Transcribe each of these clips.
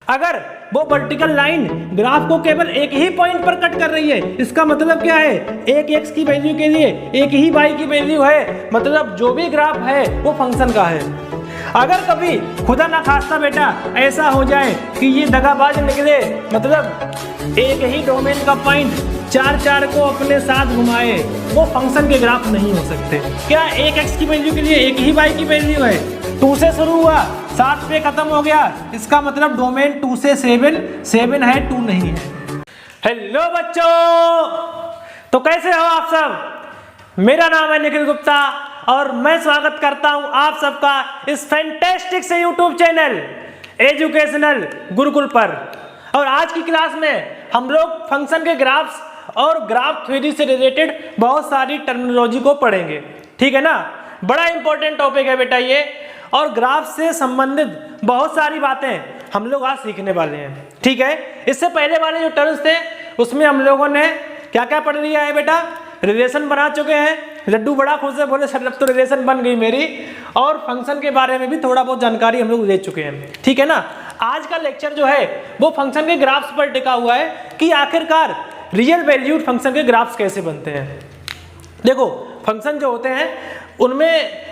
अगर वो vertical line graph को केवल एक ही पॉइंट पर कट कर रही है, इसका मतलब क्या है, एक x की वैल्यू के लिए एक ही y की वैल्यू है, मतलब जो भी ग्राफ है वो फंक्शन का है। अगर कभी खुदा ना खास्ता बेटा ऐसा हो जाए कि ये दगाबाज निकले, मतलब एक ही डोमेन का पॉइंट चार चार को अपने साथ घुमाए, वो फंक्शन के ग्राफ नहीं हो सकते। क्या एक x की वैल्यू के लिए एक ही y की वैल्यू है, 2 से शुरू हुआ 7 पे खत्म हो गया, इसका मतलब डोमेन 2 से 7 है, 2 नहीं है। हेलो बच्चों, तो कैसे हो आप सब? मेरा नाम है निखिल गुप्ता और मैं स्वागत करता हूं आप सबका इस फैंटास्टिक से यूट्यूब चैनल एजुकेशनल गुरुकुल पर। और आज की क्लास में हम लोग फंक्शन के ग्राफ्स और ग्राफ थ्योरी से रिलेटेड बहुत सारी टर्मिनोलॉजी को पढ़ेंगे, ठीक है ना। बड़ा इंपॉर्टेंट टॉपिक है बेटा ये, और ग्राफ से संबंधित बहुत सारी बातें हम लोग आज सीखने वाले हैं, ठीक है। इससे पहले वाले जो टर्म्स थे उसमें हम लोगों ने क्या क्या पढ़ लिया है बेटा, रिलेशन बना चुके हैं। लड्डू बड़ा खुश है, बोले सर अब तो रिलेशन बन गई मेरी, और फंक्शन के बारे में भी थोड़ा बहुत जानकारी हम लोग ले चुके हैं, ठीक है ना। आज का लेक्चर जो है वो फंक्शन के ग्राफ्स पर टिका हुआ है कि आखिरकार रियल वैल्यूड फंक्शन के ग्राफ्स कैसे बनते हैं। देखो, फंक्शन जो होते हैं उनमें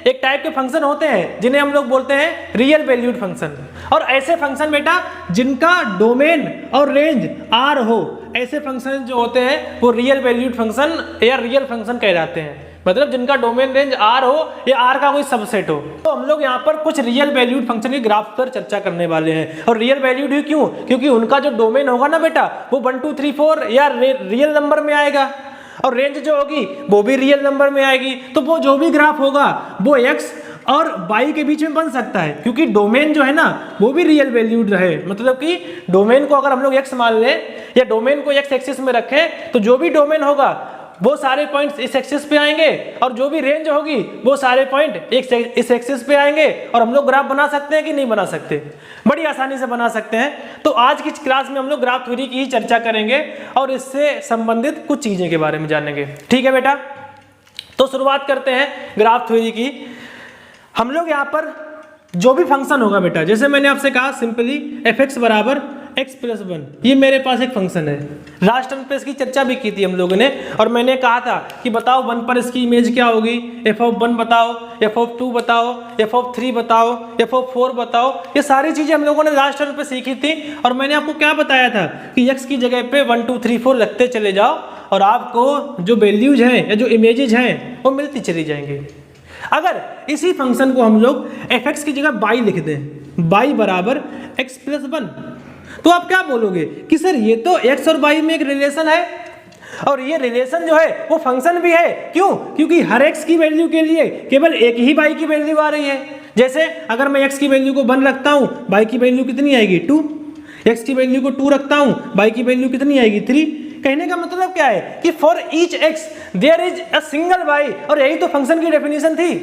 एक टाइप के फंक्शन होते हैं जिन्हें हम लोग बोलते हैं रियल वैल्यूड फंक्शन, और ऐसे फंक्शन बेटा जिनका डोमेन और रेंज आर हो, ऐसे फंक्शन जो होते हैं वो रियल वैल्यूड फंक्शन या रियल फंक्शन कहलाते हैं। मतलब जिनका डोमेन रेंज आर हो या आर का कोई सबसेट हो। तो हम लोग यहाँ पर कुछ रियल वैल्यूड फंक्शन के ग्राफ पर चर्चा करने वाले हैं। और रियल वैल्यूड ही क्यों? क्योंकि उनका जो डोमेन होगा ना बेटा वो 1 2 3 4 या रियल नंबर में आएगा, और रेंज जो होगी वो भी रियल नंबर में आएगी। तो वो जो भी ग्राफ होगा वो x और y के बीच में बन सकता है, क्योंकि डोमेन जो है ना वो भी रियल वैल्यूड रहे। मतलब कि डोमेन को अगर हम लोग x मान लें या डोमेन को x एक्सिस में रखें, तो जो भी डोमेन होगा वो सारे पॉइंट्स इस एक्सिस पे आएंगे, और जो भी रेंज होगी वो सारे पॉइंट इस एक्सिस पे आएंगे, और हम लोग ग्राफ बना सकते हैं कि नहीं बना सकते? बड़ी आसानी से बना सकते हैं। तो आज की क्लास में हम लोग ग्राफ थ्योरी की ही चर्चा करेंगे और इससे संबंधित कुछ चीजें के बारे में जानेंगे, ठीक है बेटा। तो शुरुआत करते हैं ग्राफ थ्योरी की। हम लोग यहाँ पर जो भी फंक्शन होगा बेटा, जैसे मैंने आपसे कहा सिंपली f(x बराबर x+1), ये मेरे पास एक फंक्शन है। लास्ट टाइम पे इसकी चर्चा भी की थी हम लोगों ने, और मैंने कहा था कि बताओ 1 पर इसकी इमेज क्या होगी, f(1) बताओ, f(2) बताओ, f(3) बताओ, f(4) बताओ। ये सारी चीजें हम लोगों ने लास्ट टाइम पे सीखी थी, और मैंने आपको क्या बताया था कि x की जगह पे 1 2 3 4 लगते चले जाओ और आपको जो वैल्यूज हैं या जो इमेजेज हैं वो मिलती चली जाएंगी। अगर इसी फंक्शन को हम लोग f(x) की जगह y लिख दें, y बराबर x+1, तो आप क्या बोलोगे कि सर ये तो x और y में एक रिलेशन है, और ये रिलेशन जो है वो फंक्शन भी है। क्यों? क्योंकि हर x की वैल्यू के लिए केवल एक ही y की वैल्यू आ रही है। जैसे अगर मैं x की वैल्यू को 1 रखता हूँ, y की वैल्यू कितनी आएगी 2, x की वैल्यू को 2 रखता हूँ, y की वैल्यू कितनी आएगी 3। कहने का मतलब क्या है कि for each x there is a single y, और यही तो फंक्शन की डेफिनेशन थी।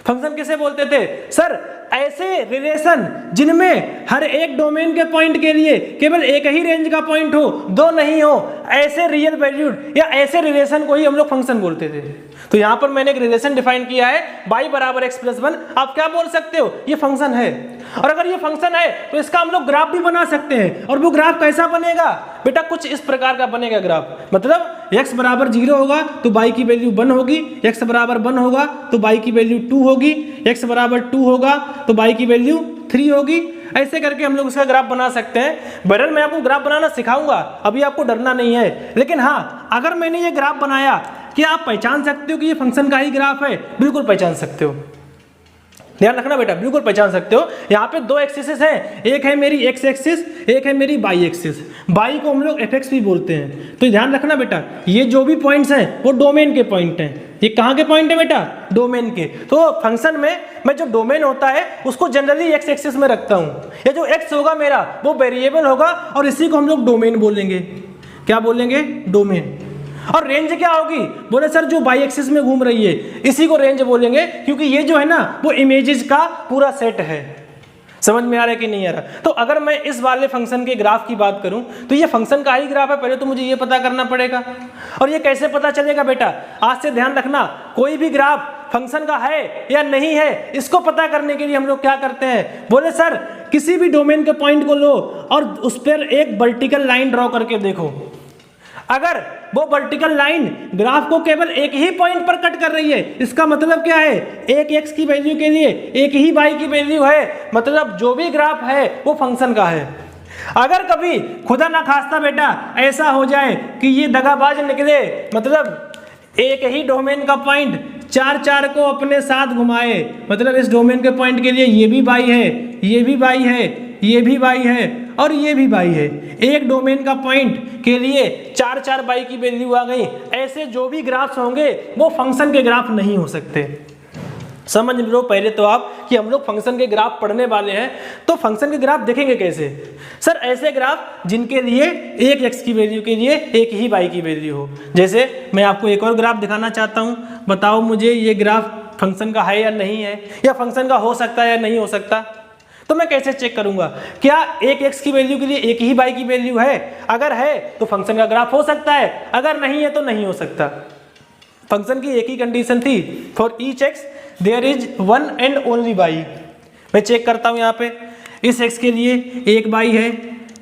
फंक्शन किसे बोलते थे सर? ऐसे रिलेशन जिनमें हर एक डोमेन के पॉइंट के लिए केवल एक ही रेंज का पॉइंट हो, 2 नहीं हो, ऐसे रियल वैल्यूड या ऐसे रिलेशन को ही हम लोग फंक्शन बोलते थे। तो यहां पर मैंने एक रिलेशन डिफाइन किया है, y बराबर x+1। आप क्या बोल सकते हो? ये फंक्शन है, और अगर ये फंक्शन है तो इसका हम लोग ग्राफ भी बना सकते हैं। और वो ग्राफ कैसा बनेगा बेटा? कुछ इस प्रकार का बनेगा ग्राफ। मतलब x बराबर 0 होगा तो y की वैल्यू 1 होगी, x बराबर 1 होगा तो y की वैल्यू 2 होगी, x बराबर 2 होगा तो y की वैल्यू 3 होगी। ऐसे करके हम लोग उसका ग्राफ बना सकते हैं। बहरहाल मैं आपको ग्राफ बनाना सिखाऊंगा, अभी आपको डरना नहीं है। लेकिन हाँ, अगर मैंने ये ग्राफ बनाया, क्या आप पहचान सकते हो कि ये फंक्शन का ही ग्राफ है? बिल्कुल पहचान सकते हो, ध्यान रखना बेटा, बिल्कुल पहचान सकते हो। यहाँ पे 2 एक्सिस हैं, एक है मेरी x एक्सिस, एक है मेरी y एक्सिस। y को हम लोग f(x) भी बोलते हैं। तो ध्यान रखना बेटा, ये जो भी पॉइंट्स हैं वो डोमेन के पॉइंट हैं। ये कहाँ के पॉइंट है बेटा? डोमेन के। तो फंक्शन में मैं जो डोमेन होता है उसको जनरली x एक्सिस में रखता हूँ, या जो x होगा मेरा वो वेरिएबल होगा, और इसी को हम लोग डोमेन बोलेंगे। क्या बोलेंगे? डोमेन। और रेंज क्या होगी? बोले सर जो y एक्सिस में घूम रही है इसी को रेंज बोलेंगे, क्योंकि ये जो है ना वो इमेजेस का पूरा सेट है। समझ में आ रहा है कि नहीं आ रहा? तो अगर मैं इस वाले फंक्शन के ग्राफ की बात करूं तो ये फंक्शन का ही ग्राफ है। पहले तो मुझे ये पता करना पड़ेगा। और ये कैसे पता चलेगा बेटा? आज से ध्यान रखना, कोई भी ग्राफ फंक्शन का है या नहीं है, इसको पता करने के लिए हम लोग क्या करते हैं, बोले सर किसी भी डोमेन के पॉइंट को लो और उस पर एक वर्टिकल लाइन ड्रॉ करके देखो। अगर वो वर्टिकल लाइन ग्राफ को केवल एक ही पॉइंट पर कट कर रही है, इसका मतलब क्या है, एक x की वैल्यू के लिए एक ही y की वैल्यू है, मतलब जो भी ग्राफ है वो फंक्शन का है। अगर कभी खुदा ना खास्ता बेटा ऐसा हो जाए कि ये दगाबाज निकले, मतलब एक ही डोमेन का पॉइंट चार चार को अपने साथ घुमाए, मतलब इस डोमेन के पॉइंट के लिए ये भी y है, ये भी y है, ये भी y है और ये भी y है, एक डोमेन का पॉइंट के लिए चार चार y की वैल्यू आ गई, ऐसे जो भी ग्राफ्स होंगे वो फंक्शन के ग्राफ नहीं हो सकते। समझ लो पहले तो आप कि हम लोग फंक्शन के ग्राफ पढ़ने वाले हैं, तो फंक्शन के ग्राफ देखेंगे कैसे, सर ऐसे ग्राफ जिनके लिए एक x की वैल्यू के लिए एक ही y की वैल्यू हो। जैसे मैं आपको एक और ग्राफ दिखाना चाहता हूं, बताओ मुझे ये ग्राफ फंक्शन का है या नहीं है, या फंक्शन का हो सकता है या नहीं हो सकता। तो मैं कैसे चेक करूंगा, क्या एक x की वैल्यू के लिए एक ही y की वैल्यू है, अगर है तो फंक्शन का ग्राफ हो सकता है, अगर नहीं है तो नहीं हो सकता। फंक्शन की एक ही कंडीशन थी, for each x there is one and only y। मैं चेक करता हूं यहाँ पे, इस x के लिए एक y है,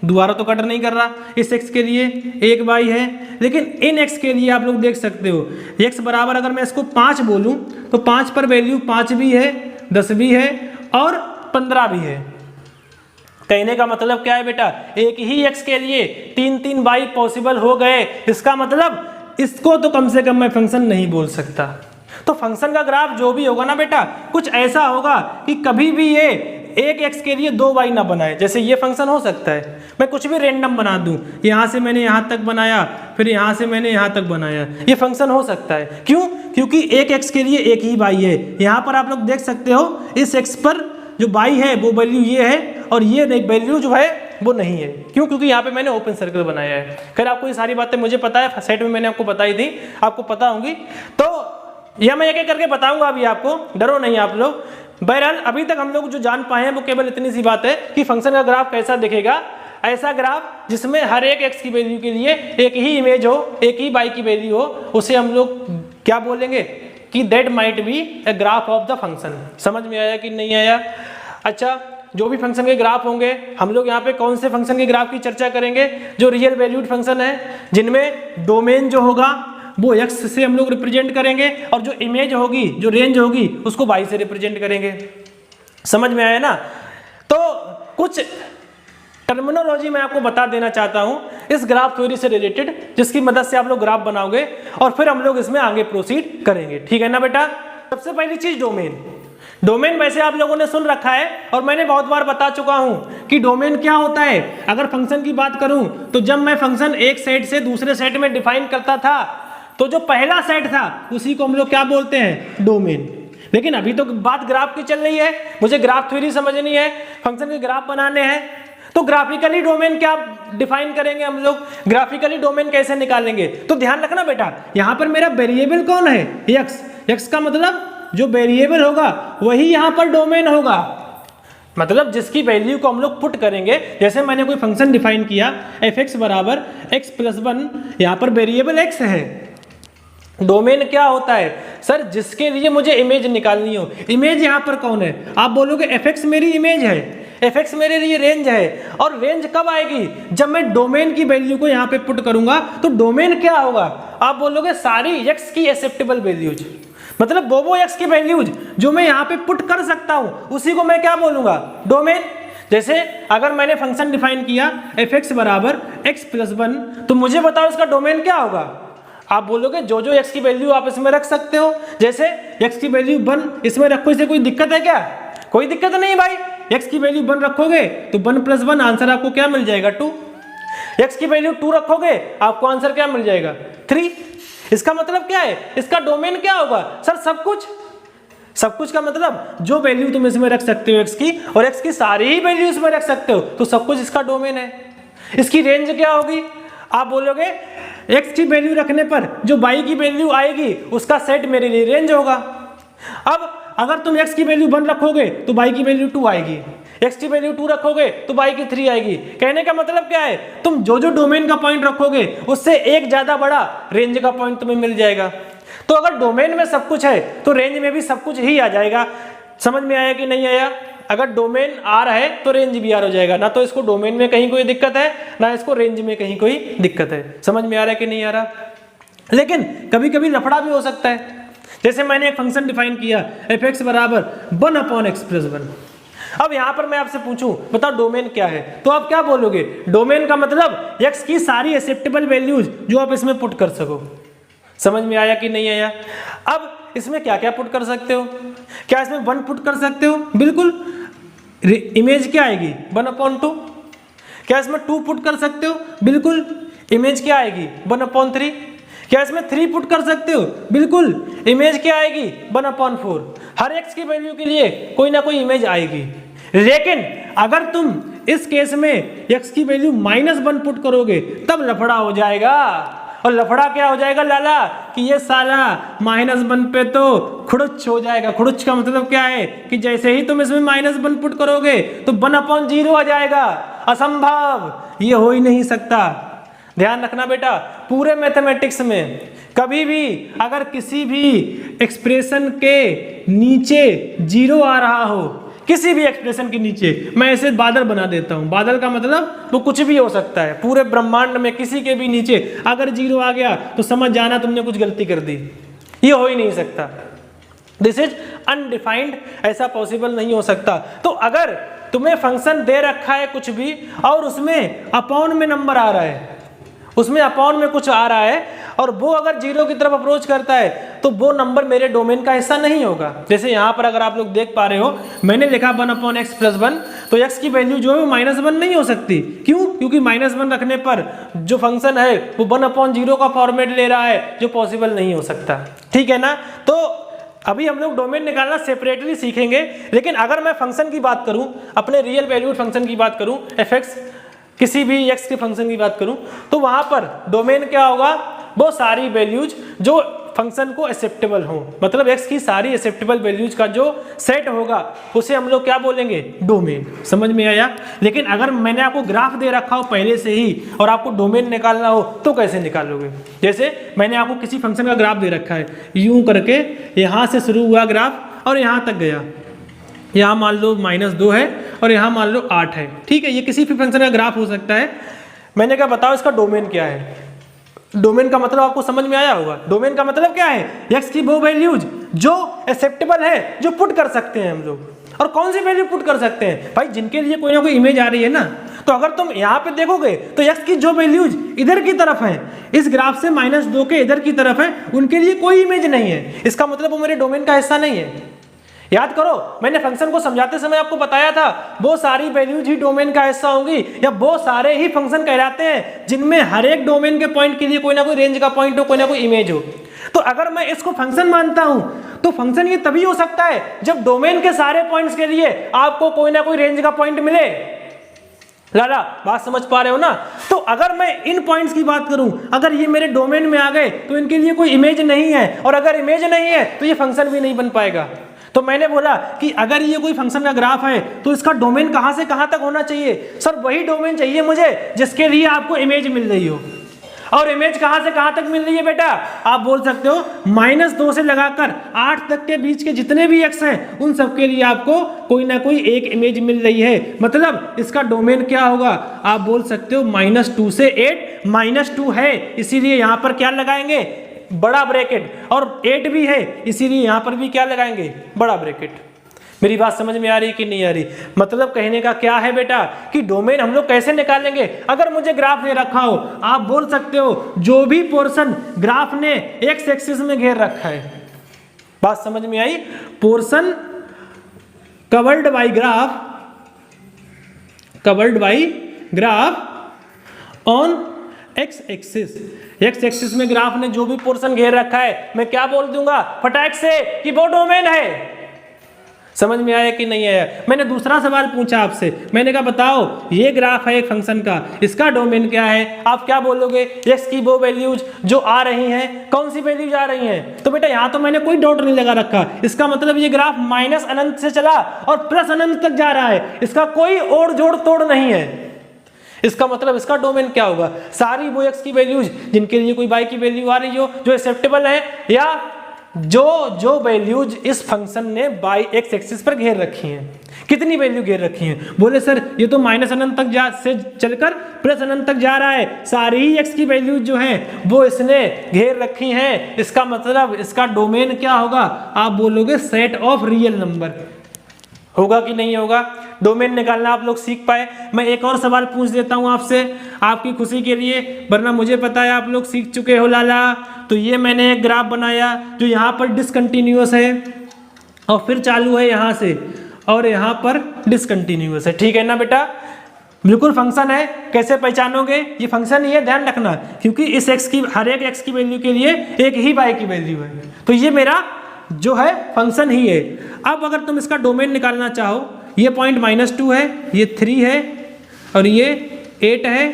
दोबारा तो कट नहीं कर रहा, इस x के लिए एक y है, लेकिन इन x के लिए आप लोग देख सकते हो x बराबर, अगर मैं इसको 5 बोलूं तो 5 पर वैल्यू 5 भी है, 10 भी है और 15 भी है। कहने का मतलब क्या है बेटा, एक ही x के लिए 3 y पॉसिबल हो गए, इसका मतलब इसको तो कम से कम मैं फंक्शन नहीं बोल सकता। तो फंक्शन का ग्राफ जो भी होगा ना बेटा, कुछ ऐसा होगा कि कभी भी ये एक x के लिए 2 y ना बनाए। जैसे ये फंक्शन हो सकता है, मैं कुछ भी रेंडम बना दूं, यहाँ से मैंने यहाँ तक बनाया, फिर यहाँ से मैंने यहाँ तक बनाया, ये फंक्शन हो सकता है। क्यों? क्योंकि एक x के लिए एक ही y है। यहाँ पर आप लोग देख सकते हो इस x पर जो y है वो वैल्यू ये है और ये वैल्यू जो है वो नहीं है। क्यों? क्योंकि यहाँ पे मैंने ओपन सर्कल बनाया है। खैर आपको ये सारी बातें मुझे पता है, सेट में मैंने आपको बताई थी, आपको पता होंगी, तो यह मैं एक एक करके बताऊंगा अभी आपको, डरो नहीं आप लोग। बहरहाल अभी तक हम लोग जो जान पाए हैं वो केवल इतनी सी बात है कि फंक्शन का ग्राफ कैसा दिखेगा, ऐसा ग्राफ जिसमें हर एक x की वैल्यू के लिए एक ही इमेज हो, एक ही y की वैल्यू हो, उसे हम लोग क्या बोलेंगे कि that might be a graph of the function. समझ में आया कि नहीं आया? अच्छा, जो भी फंक्शन के ग्राफ होंगे, हम लोग यहाँ पे कौन से फंक्शन के ग्राफ की चर्चा करेंगे, जो रियल वैल्यूड फंक्शन है, जिनमें डोमेन जो होगा वो x से हम लोग रिप्रेजेंट करेंगे और जो इमेज होगी, जो रेंज होगी, उसको y से रिप्रेजेंट करेंगे। समझ में आया ना? तो कुछ टर्मिनोलॉजी मैं आपको बता देना चाहता हूं इस ग्राफ थ्योरी से रिलेटेड, जिसकी मदद से आप लोग ग्राफ बनाओगे और फिर हम लोग इसमें आगे प्रोसीड करेंगे। ठीक है ना बेटा? सबसे पहली चीज डोमेन। डोमेन वैसे आप लोगों ने सुन रखा है और मैंने बहुत बार बता चुका हूं कि डोमेन क्या होता है। अगर फंक्शन की बात करूं तो जब मैं फंक्शन एक सेट से दूसरे सेट में डिफाइन करता था तो जो पहला सेट था उसी को हम लोग क्या बोलते हैं, डोमेन। लेकिन अभी तो बात ग्राफ की चल रही है, मुझे ग्राफ थ्योरी समझनी है, फंक्शन के ग्राफ बनाने हैं, तो ग्राफिकली डोमेन क्या डिफाइन करेंगे हम लोग, ग्राफिकली डोमेन कैसे निकालेंगे। तो ध्यान रखना बेटा, यहां पर मेरा वेरिएबल कौन है, x का मतलब जो वेरिएबल होगा वही यहां पर डोमेन होगा, मतलब जिसकी वैल्यू को हम लोग पुट करेंगे। जैसे मैंने कोई फंक्शन डिफाइन किया f(x) बराबर x+1, यहां पर वेरिएबल x है। डोमेन क्या होता है सर, जिसके लिए मुझे इमेज निकालनी हो। इमेज यहां पर कौन है, आप बोलोगे f(x) मेरी इमेज है, f(x) मेरे लिए रेंज है। और रेंज कब आएगी, जब मैं डोमेन की वैल्यू को यहाँ पे पुट करूंगा। तो डोमेन क्या होगा, आप बोलोगे सारी x की एक्सेप्टेबल वैल्यूज, मतलब वो x की वैल्यूज जो मैं यहाँ पे पुट कर सकता हूँ उसी को मैं क्या बोलूंगा, डोमेन। जैसे अगर मैंने फंक्शन डिफाइन किया f(x) बराबर x+1, तो मुझे बताओ इसका डोमेन क्या होगा। आप बोलोगे जो x की वैल्यू आप इसमें रख सकते हो, जैसे x की वैल्यू 1 इसमें रखो, इसे कोई दिक्कत है क्या, कोई दिक्कत नहीं भाई। x की वैल्यू 1 रखोगे तो 1+1 आंसर आपको क्या मिल जाएगा, 2। x की वैल्यू 2 रखोगे आपको आंसर क्या मिल जाएगा, 3। इसका मतलब क्या है, इसका डोमेन क्या होगा सर, सब कुछ। सब कुछ का मतलब जो वैल्यू तुम इसमें रख सकते हो x की, और x की सारी ही वैल्यू इसमें रख सकते हो, तो सब कुछ इसका डोमेन है। इसकी रेंज क्या होगी, आप बोलोगे x की वैल्यू रखने पर जो y की वैल्यू आएगी उसका सेट मेरे लिए रेंज होगा। अब अगर तुम x की वैल्यू 1 रखोगे तो y की वैल्यू 2 आएगी, x की वैल्यू 2 रखोगे तो y की 3 आएगी। कहने का मतलब क्या है, तुम जो डोमेन का पॉइंट रखोगे उससे एक ज्यादा बड़ा रेंज का पॉइंट तुम्हें मिल जाएगा। तो अगर डोमेन में सब कुछ है तो रेंज में भी सब कुछ ही आ जाएगा। समझ में आया कि नहीं आया? अगर डोमेन आर है तो रेंज भी आर हो जाएगा। ना तो इसको डोमेन में कहीं कोई दिक्कत है, ना इसको रेंज में कहीं कोई दिक्कत है। समझ में आ रहा है कि नहीं आ रहा? लेकिन कभी कभी लफड़ा भी हो सकता है। जैसे मैंने एक फंक्शन डिफाइन किया f(x) बराबर 1/x+1। अब यहां पर मैं आपसे पूछूं बताओ डोमेन क्या है, तो आप क्या बोलोगे? डोमेन का मतलब x की सारी एक्सेप्टेबल वैल्यूज जो आप इसमें पुट कर सको। समझ में आया कि नहीं आया? अब इसमें क्या क्या पुट कर सकते हो? क्या इसमें 1 पुट कर सकते हो? बिल्कुल। इमेज क्या आएगी? 1/2। क्या इसमें 2 पुट कर सकते हो? बिल्कुल। इमेज क्या आएगी? 1/3। क्या इसमें 3 पुट कर सकते हो? बिल्कुल। इमेज क्या आएगी? 1/4। हर x की वैल्यू के लिए कोई ना कोई इमेज आएगी। लेकिन अगर तुम इस केस में x की वैल्यू -1 पुट करोगे तब लफड़ा हो जाएगा। और लफड़ा क्या हो जाएगा लाला? कि ये साला -1 पे तो खुड़ुच हो जाएगा। खुड़ुच का मतलब क्या है? कि जैसे ही तुम इसमें -1 पुट करोगे तो 1/0 आ जाएगा। असंभव, ये हो ही नहीं सकता। ध्यान रखना बेटा, पूरे मैथमेटिक्स में कभी भी अगर किसी भी एक्सप्रेशन के नीचे 0 आ रहा हो, किसी भी एक्सप्रेशन के नीचे, मैं ऐसे बादल बना देता हूं। बादल का मतलब वो कुछ भी हो सकता है। पूरे ब्रह्मांड में किसी के भी नीचे अगर 0 आ गया तो समझ जाना तुमने कुछ गलती कर दी। ये हो ही नहीं सकता। दिस इज अनडिफाइंड, ऐसा पॉसिबल नहीं हो सकता। तो अगर तुम्हें फंक्शन दे रखा है कुछ भी और उसमें अपॉन में नंबर आ रहा है, उसमें अपॉन में कुछ आ रहा है और वो अगर 0 की तरफ अप्रोच करता है तो वो नंबर मेरे डोमेन का हिस्सा नहीं होगा। जैसे यहाँ पर अगर आप लोग देख पा रहे हो मैंने लिखा 1/x+1, तो x की वैल्यू जो है -1 नहीं हो सकती। क्यों? क्योंकि -1 रखने पर जो फंक्शन है वो 1/0 का फॉर्मेट ले रहा है, जो पॉसिबल नहीं हो सकता। ठीक है ना? तो अभी हम लोग डोमेन निकालना सेपरेटली सीखेंगे। लेकिन अगर मैं फंक्शन की बात करूं, अपने रियल वैल्यूड फंक्शन की बात करूं, f(x), किसी भी x के फंक्शन की बात करूं, तो वहां पर डोमेन क्या होगा? वो सारी वैल्यूज जो फंक्शन को एक्सेप्टेबल हो, मतलब x की सारी एक्सेप्टेबल वैल्यूज का जो सेट होगा उसे हम लोग क्या बोलेंगे? डोमेन। समझ में आया? लेकिन अगर मैंने आपको ग्राफ दे रखा हो पहले से ही और आपको डोमेन निकालना हो तो कैसे निकालोगे? जैसे मैंने आपको किसी फंक्शन का ग्राफ दे रखा है, यूं करके यहाँ से शुरू हुआ ग्राफ और यहाँ तक गया। यहाँ मान लो -2 है और यहाँ मान लो 8 है। ठीक है, ये किसी भी फंक्शन का ग्राफ हो सकता है। मैंने कहा बताओ इसका डोमेन क्या है? डोमेन का मतलब आपको समझ में आया होगा। डोमेन का मतलब क्या है? x की वो वैल्यूज जो एक्सेप्टेबल है, जो पुट कर सकते हैं हम लोग। और कौन सी वैल्यू पुट कर सकते हैं? भाई जिनके लिए कोई ना कोई इमेज आ रही है ना। तो अगर तुम यहाँ पे देखोगे तो x की जो वैल्यूज इधर की तरफ है, इस ग्राफ से -2 के इधर की तरफ है, उनके लिए कोई इमेज नहीं है। इसका मतलब वो मेरे डोमेन का हिस्सा नहीं है। याद करो, मैंने फंक्शन को समझाते समय आपको बताया था वो सारी वैल्यूज ही डोमेन का हिस्सा होंगी, या वो सारे ही फंक्शन कहलाते हैं जिनमें हर एक डोमेन के पॉइंट के लिए कोई ना कोई रेंज का पॉइंट हो, कोई ना कोई इमेज हो। तो अगर मैं इसको फंक्शन मानता हूं तो फंक्शन ये तभी हो सकता है जब डोमेन के सारे पॉइंट्स के लिए आपको कोई ना कोई रेंज का पॉइंट मिले। लाला बात समझ पा रहे हो ना? तो अगर मैं इन पॉइंट्स की बात करूं, अगर ये मेरे डोमेन में आ गए तो इनके लिए कोई इमेज नहीं है, और अगर इमेज नहीं है तो ये फंक्शन भी नहीं बन पाएगा। तो मैंने बोला कि अगर ये कोई फंक्शन का ग्राफ है तो इसका डोमेन कहां से कहां तक होना चाहिए? सर वही डोमेन चाहिए मुझे जिसके लिए आपको इमेज मिल रही हो। और इमेज कहां से कहां तक मिल रही है बेटा? आप बोल सकते हो -2 से लगाकर 8 तक के बीच के जितने भी x हैं उन सब के लिए आपको कोई ना कोई एक इमेज मिल रही है। मतलब इसका डोमेन क्या होगा? आप बोल सकते हो -2 से 8, -2 है इसीलिए यहां पर क्या लगाएंगे? बड़ा ब्रैकेट, और 8 भी है इसीलिए यहां पर भी क्या लगाएंगे? बड़ा ब्रैकेट। मेरी बात समझ में आ रही कि नहीं आ रही? मतलब कहने का क्या है बेटा कि डोमेन हम लोग कैसे निकालेंगे? अगर मुझे ग्राफ दे रखा हो, आप बोल सकते हो जो भी पोर्शन ग्राफ ने एक्स एक्सिस में घेर रखा है, बात समझ में आई? Portion covered by graph on X axis में ग्राफ ने जो भी पोर्शन घेर रखा है, मैं क्या बोल दूंगा फटाक से कि वो डोमेन है। समझ में आया कि नहीं आया? मैंने दूसरा सवाल पूछा आपसे, मैंने कहा बताओ ये ग्राफ है एक फंक्शन का, इसका डोमेन क्या है? आप क्या बोलोगे? x की वो वैल्यूज जो आ रही हैं। कौन सी वैल्यूज आ रही हैं? तो बेटा यहाँ तो मैंने कोई डॉट नहीं लगा रखा, इसका मतलब ये ग्राफ -अनंत से चला और +अनंत तक जा रहा है, इसका कोई ओर जोड़ तोड़ नहीं है। इसका मतलब इसका डोमेन क्या होगा, सारी वो x की वैल्यूज जिनके लिए कोई y की वैल्यू आ रही हो जो एक्सेप्टेबल है, या जो वैल्यूज इस फंक्शन ने बाई एक्स एक्सिस पर घेर रखी हैं। कितनी वैल्यू घेर रखी हैं? बोले सर ये तो माइनस अनंत तक से चलकर प्लस अनंत तक जा रहा है, सारी ही एक्स की वैल्यूज जो हैं वो इसने घेर रखी हैं। इसका मतलब इसका डोमेन क्या होगा? आप बोलोगे सेट ऑफ रियल नंबर। होगा कि नहीं होगा? डोमेन निकालना आप लोग सीख पाए। मैं एक और सवाल पूछ देता हूं आपसे आपकी खुशी के लिए, वरना मुझे पता है आप लोग सीख चुके हो लाला। तो ये मैंने एक ग्राफ बनाया जो यहाँ पर डिसकंटिन्यूअस है और फिर चालू है यहाँ से, और यहाँ पर डिसकंटिन्यूअस है, ठीक है ना बेटा? बिल्कुल फंक्शन है। कैसे पहचानोगे? ये फंक्शन ही है, ध्यान रखना, क्योंकि इस एक्स की हर एक एक्स की वैल्यू के लिए एक ही वाई की वैल्यू है, तो ये मेरा जो है फंक्शन ही है। अब अगर तुम इसका डोमेन निकालना चाहो, ये पॉइंट -2 है, ये 3 है, और ये 8 है,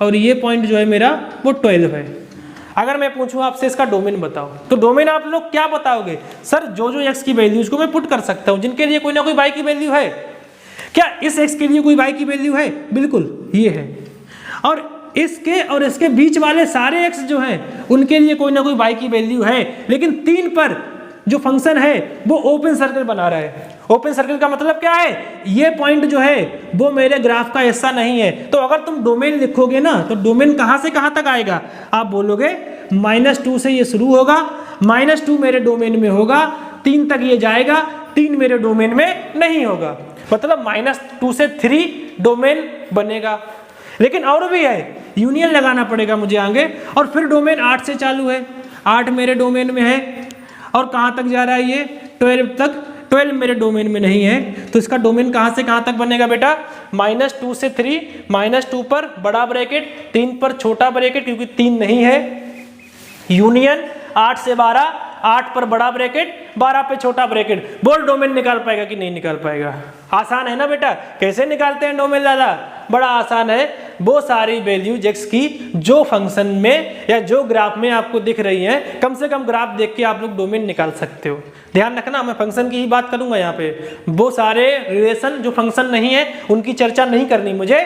और ये पॉइंट जो है मेरा वो 12 है। अगर मैं पूछूं आपसे इसका डोमेन बताओ, तो डोमेन आप लोग क्या बताओगे? सर जो एक्स की वैल्यूज को मैं पुट कर सकता हूं जिनके लिए कोई ना कोई वाई की वैल्यू है। क्या इस एक्स के लिए कोई वाई की वैल्यू है? बिल्कुल ये है। और इसके और इसके बीच वाले सारे एक्स जो हैं उनके लिए कोई ना कोई वाई की वैल्यू है, लेकिन 3 पर जो फंक्शन है वो ओपन सर्कल बना रहा है। ओपन सर्कल का मतलब क्या है? ये पॉइंट जो है वो मेरे ग्राफ का हिस्सा नहीं है। तो अगर तुम डोमेन लिखोगे ना, तो डोमेन कहां से कहां तक आएगा? आप बोलोगे -2 से ये शुरू होगा, -2 मेरे डोमेन में होगा, 3 तक ये जाएगा, 3 मेरे डोमेन में नहीं होगा। मतलब -2 से 3 डोमेन बनेगा। लेकिन और भी है, यूनियन लगाना पड़ेगा मुझे आगे, और फिर डोमेन 8 से चालू है, 8 मेरे डोमेन में है, और कहाँ तक जा रहा है ये 12 तक, 12 मेरे डोमेन में नहीं है। तो इसका डोमेन कहाँ से कहाँ तक बनेगा बेटा? -2 से 3, -2 पर बड़ा ब्रैकेट, 3 पर छोटा ब्रैकेट क्योंकि 3 नहीं है, यूनियन 8 से 12, 8 पर बड़ा ब्रैकेट, 12 पे छोटा ब्रैकेट। बोल डोमेन निकाल पाएगा कि नहीं निकाल पाएगा? आसान है ना बेटा? कैसे निकालते हैं डोमेन लाला? बड़ा आसान है। वो सारी वैल्यूज एक्स की जो फंक्शन में या जो ग्राफ में आपको दिख रही हैं, कम से कम ग्राफ देख के आप लोग डोमेन निकाल सकते हो। ध्यान रखना, मैं फंक्शन की ही बात करूंगा यहाँ पे। वो सारे रिलेशन जो फंक्शन नहीं है उनकी चर्चा नहीं करनी मुझे।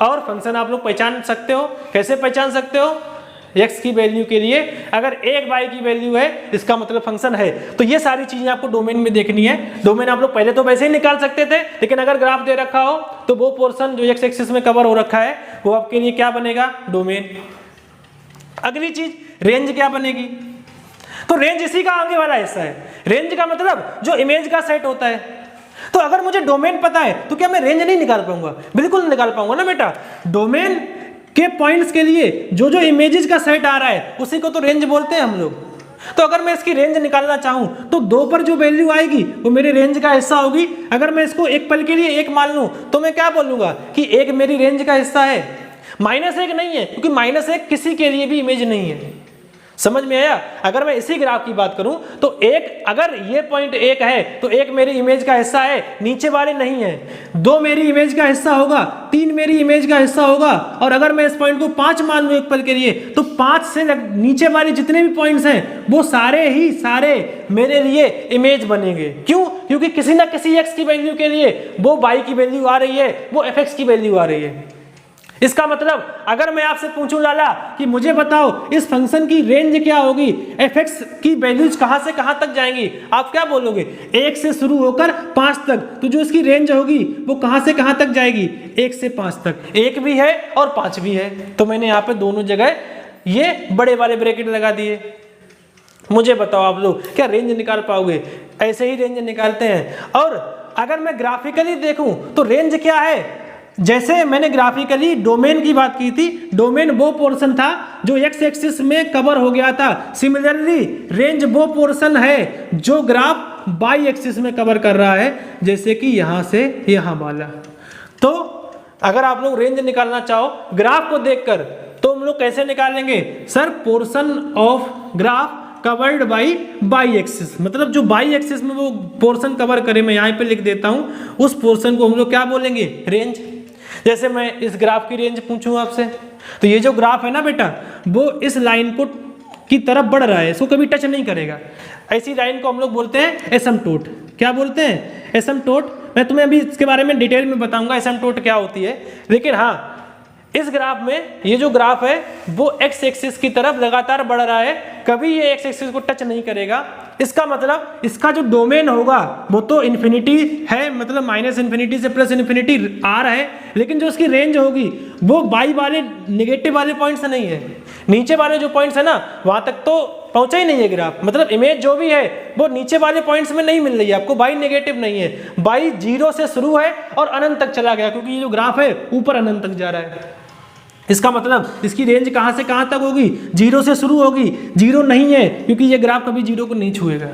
और फंक्शन आप लोग पहचान सकते हो। कैसे पहचान सकते हो? x की वैल्यू के लिए अगर एक y की वैल्यू है इसका मतलब फंक्शन है। तो ये सारी चीजें आपको डोमेन में देखनी है। डोमेन आप लोग पहले तो वैसे ही निकाल सकते थे, लेकिन अगर ग्राफ दे रखा हो तो वो पोर्शन जो x एक्सिस में कवर हो रखा है वो आपके लिए क्या बनेगा? डोमेन। अगली चीज रेंज क्या बनेगी? तो रेंज इसी का आगे वाला हिस्सा है। रेंज का मतलब जो इमेज का सेट होता है। तो अगर मुझे डोमेन पता है तो क्या मैं रेंज नहीं निकाल पाऊंगा? बिल्कुल निकाल पाऊंगा ना बेटा। डोमेन के पॉइंट्स के लिए जो इमेजेस का सेट आ रहा है उसी को तो रेंज बोलते हैं हम लोग। तो अगर मैं इसकी रेंज निकालना चाहूं तो 2 पर जो वैल्यू आएगी वो मेरे रेंज का हिस्सा होगी। अगर मैं इसको एक पल के लिए 1 मान लूं तो मैं क्या बोलूंगा कि 1 मेरी रेंज का हिस्सा है, -1 नहीं है, क्योंकि -1 किसी के लिए भी इमेज नहीं है। समझ में आया? अगर मैं इसी ग्राफ की बात करूं तो 1, अगर ये पॉइंट 1 है तो 1 मेरी इमेज का हिस्सा है, नीचे वाले नहीं है। 2 मेरी इमेज का हिस्सा होगा, 3 मेरी इमेज का हिस्सा होगा, और अगर मैं इस पॉइंट को 5 मान लूं एक पल के लिए तो 5 से नीचे वाले जितने भी पॉइंट्स हैं वो सारे मेरे लिए इमेज बनेंगे। क्यों? क्योंकि किसी ना किसी x की वैल्यू के लिए वो y की वैल्यू आ रही है, वो fx की वैल्यू आ रही है। इसका मतलब अगर मैं आपसे पूछूं लाला कि मुझे बताओ इस फंक्शन की रेंज क्या होगी, fx की वैल्यूज कहां से कहां तक जाएंगी, आप क्या बोलोगे? 1 से शुरू होकर 5 तक। तो जो इसकी रेंज होगी वो कहां से कहां तक जाएगी? 1 से 5 तक। 1 भी है और 5 भी है, तो मैंने यहाँ पे दोनों जगह ये बड़े वाले ब्रैकेट लगा दिए। मुझे बताओ आप लोग क्या रेंज निकाल पाओगे? ऐसे ही रेंज निकालते हैं। और अगर मैं ग्राफिकली देखूं तो रेंज क्या है? जैसे मैंने ग्राफिकली डोमेन की बात की थी, डोमेन वो पोर्शन था जो x एक्सिस में कवर हो गया था। सिमिलरली रेंज वो पोर्शन है जो ग्राफ y एक्सिस में कवर कर रहा है, जैसे कि यहां से यहां वाला। तो अगर आप लोग रेंज निकालना चाहो ग्राफ को देखकर तो हम लोग कैसे निकालेंगे? Sir portion of graph covered by y axis, मतलब जो y एक्सिस में वो पोर्शन कवर करे, मैं यहाँ पे लिख देता हूँ, उस पोर्शन को हम लोग क्या बोलेंगे? रेंज। जैसे मैं इस ग्राफ की रेंज पूछूं आपसे तो ये जो ग्राफ है ना बेटा वो इस लाइन को की तरफ बढ़ रहा है, इसको कभी टच नहीं करेगा। ऐसी लाइन को हम लोग बोलते हैं एसिम्पटोट। क्या बोलते हैं? एसिम्पटोट। मैं तुम्हें अभी इसके बारे में डिटेल में बताऊंगा एसिम्पटोट क्या होती है, लेकिन हाँ इस ग्राफ में ये जो ग्राफ है वो एक्स एक्सिस की तरफ लगातार बढ़ रहा है, कभी ये एक्स एक्सिस को टच नहीं करेगा। इसका मतलब इसका जो डोमेन होगा वो तो इन्फिनिटी है, मतलब माइनस इन्फिनिटी से प्लस इन्फिनिटी आ रहा है, लेकिन जो इसकी रेंज होगी वो बाई वाले नेगेटिव वाले पॉइंट से नहीं है, नीचे वाले जो पॉइंट्स है ना वहां तक तो पहुंचा ही नहीं है ग्राफ। मतलब इमेज जो भी है वो नीचे वाले पॉइंट्स में नहीं मिल रही है आपको, बाई नेगेटिव नहीं है, बाई 0 से शुरू है और अनंत तक चला गया, क्योंकि ये जो ग्राफ है ऊपर अनंत तक जा रहा है। इसका मतलब इसकी रेंज कहां से कहां तक होगी, 0 से शुरू होगी, 0 नहीं है क्योंकि ये ग्राफ कभी 0 को नहीं छुएगा,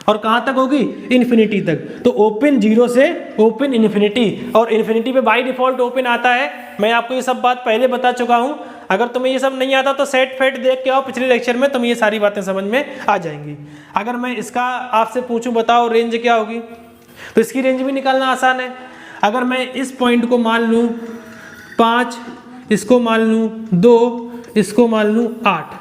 और कहां तक होगी, इन्फिनिटी तक। तो ओपन 0 से ओपन इन्फिनिटी, और इन्फिनिटी पे बाय डिफॉल्ट ओपन आता है। मैं आपको ये सब बात पहले बता चुका हूं, अगर तुम्हें ये सब नहीं आता तो सेट फेट देख के आओ पिछले लेक्चर में, तुम्हें ये सारी बातें समझ में आ जाएंगी। अगर मैं इसका आपसे पूछूं बताओ रेंज क्या होगी, तो इसकी रेंज भी निकालना आसान है। अगर मैं इस पॉइंट को मान लूँ 5, इसको मान लूँ 2, इसको मान लूँ 8,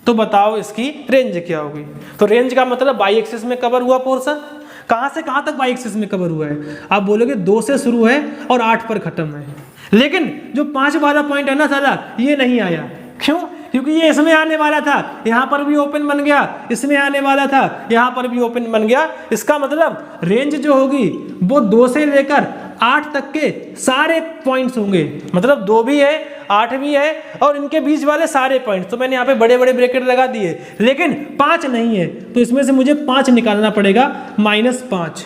तो बताओ इसकी रेंज क्या होगी। तो रेंज का मतलब बाई एक्सिस में कवर हुआ पोर्शन, कहाँ से कहाँ तक बाई एक्सिस में कवर हुआ है। आप बोलोगे 2 से शुरू है और 8 पर खत्म है, लेकिन जो 5 वाला पॉइंट है ना साला, ये नहीं आया। क्यों? क्योंकि ये इसमें आने वाला था, यहाँ पर भी ओपन बन गया, इसमें आने वाला था, यहाँ पर भी ओपन बन गया। इसका मतलब रेंज जो होगी वो 2 से लेकर 8 तक के सारे पॉइंट्स होंगे, मतलब 2 भी है 8 भी है और इनके बीच वाले सारे पॉइंट्स। तो मैंने यहाँ पे बड़े बड़े ब्रैकेट लगा दिए, लेकिन 5 नहीं है, तो इसमें से मुझे 5 निकालना पड़ेगा, -5।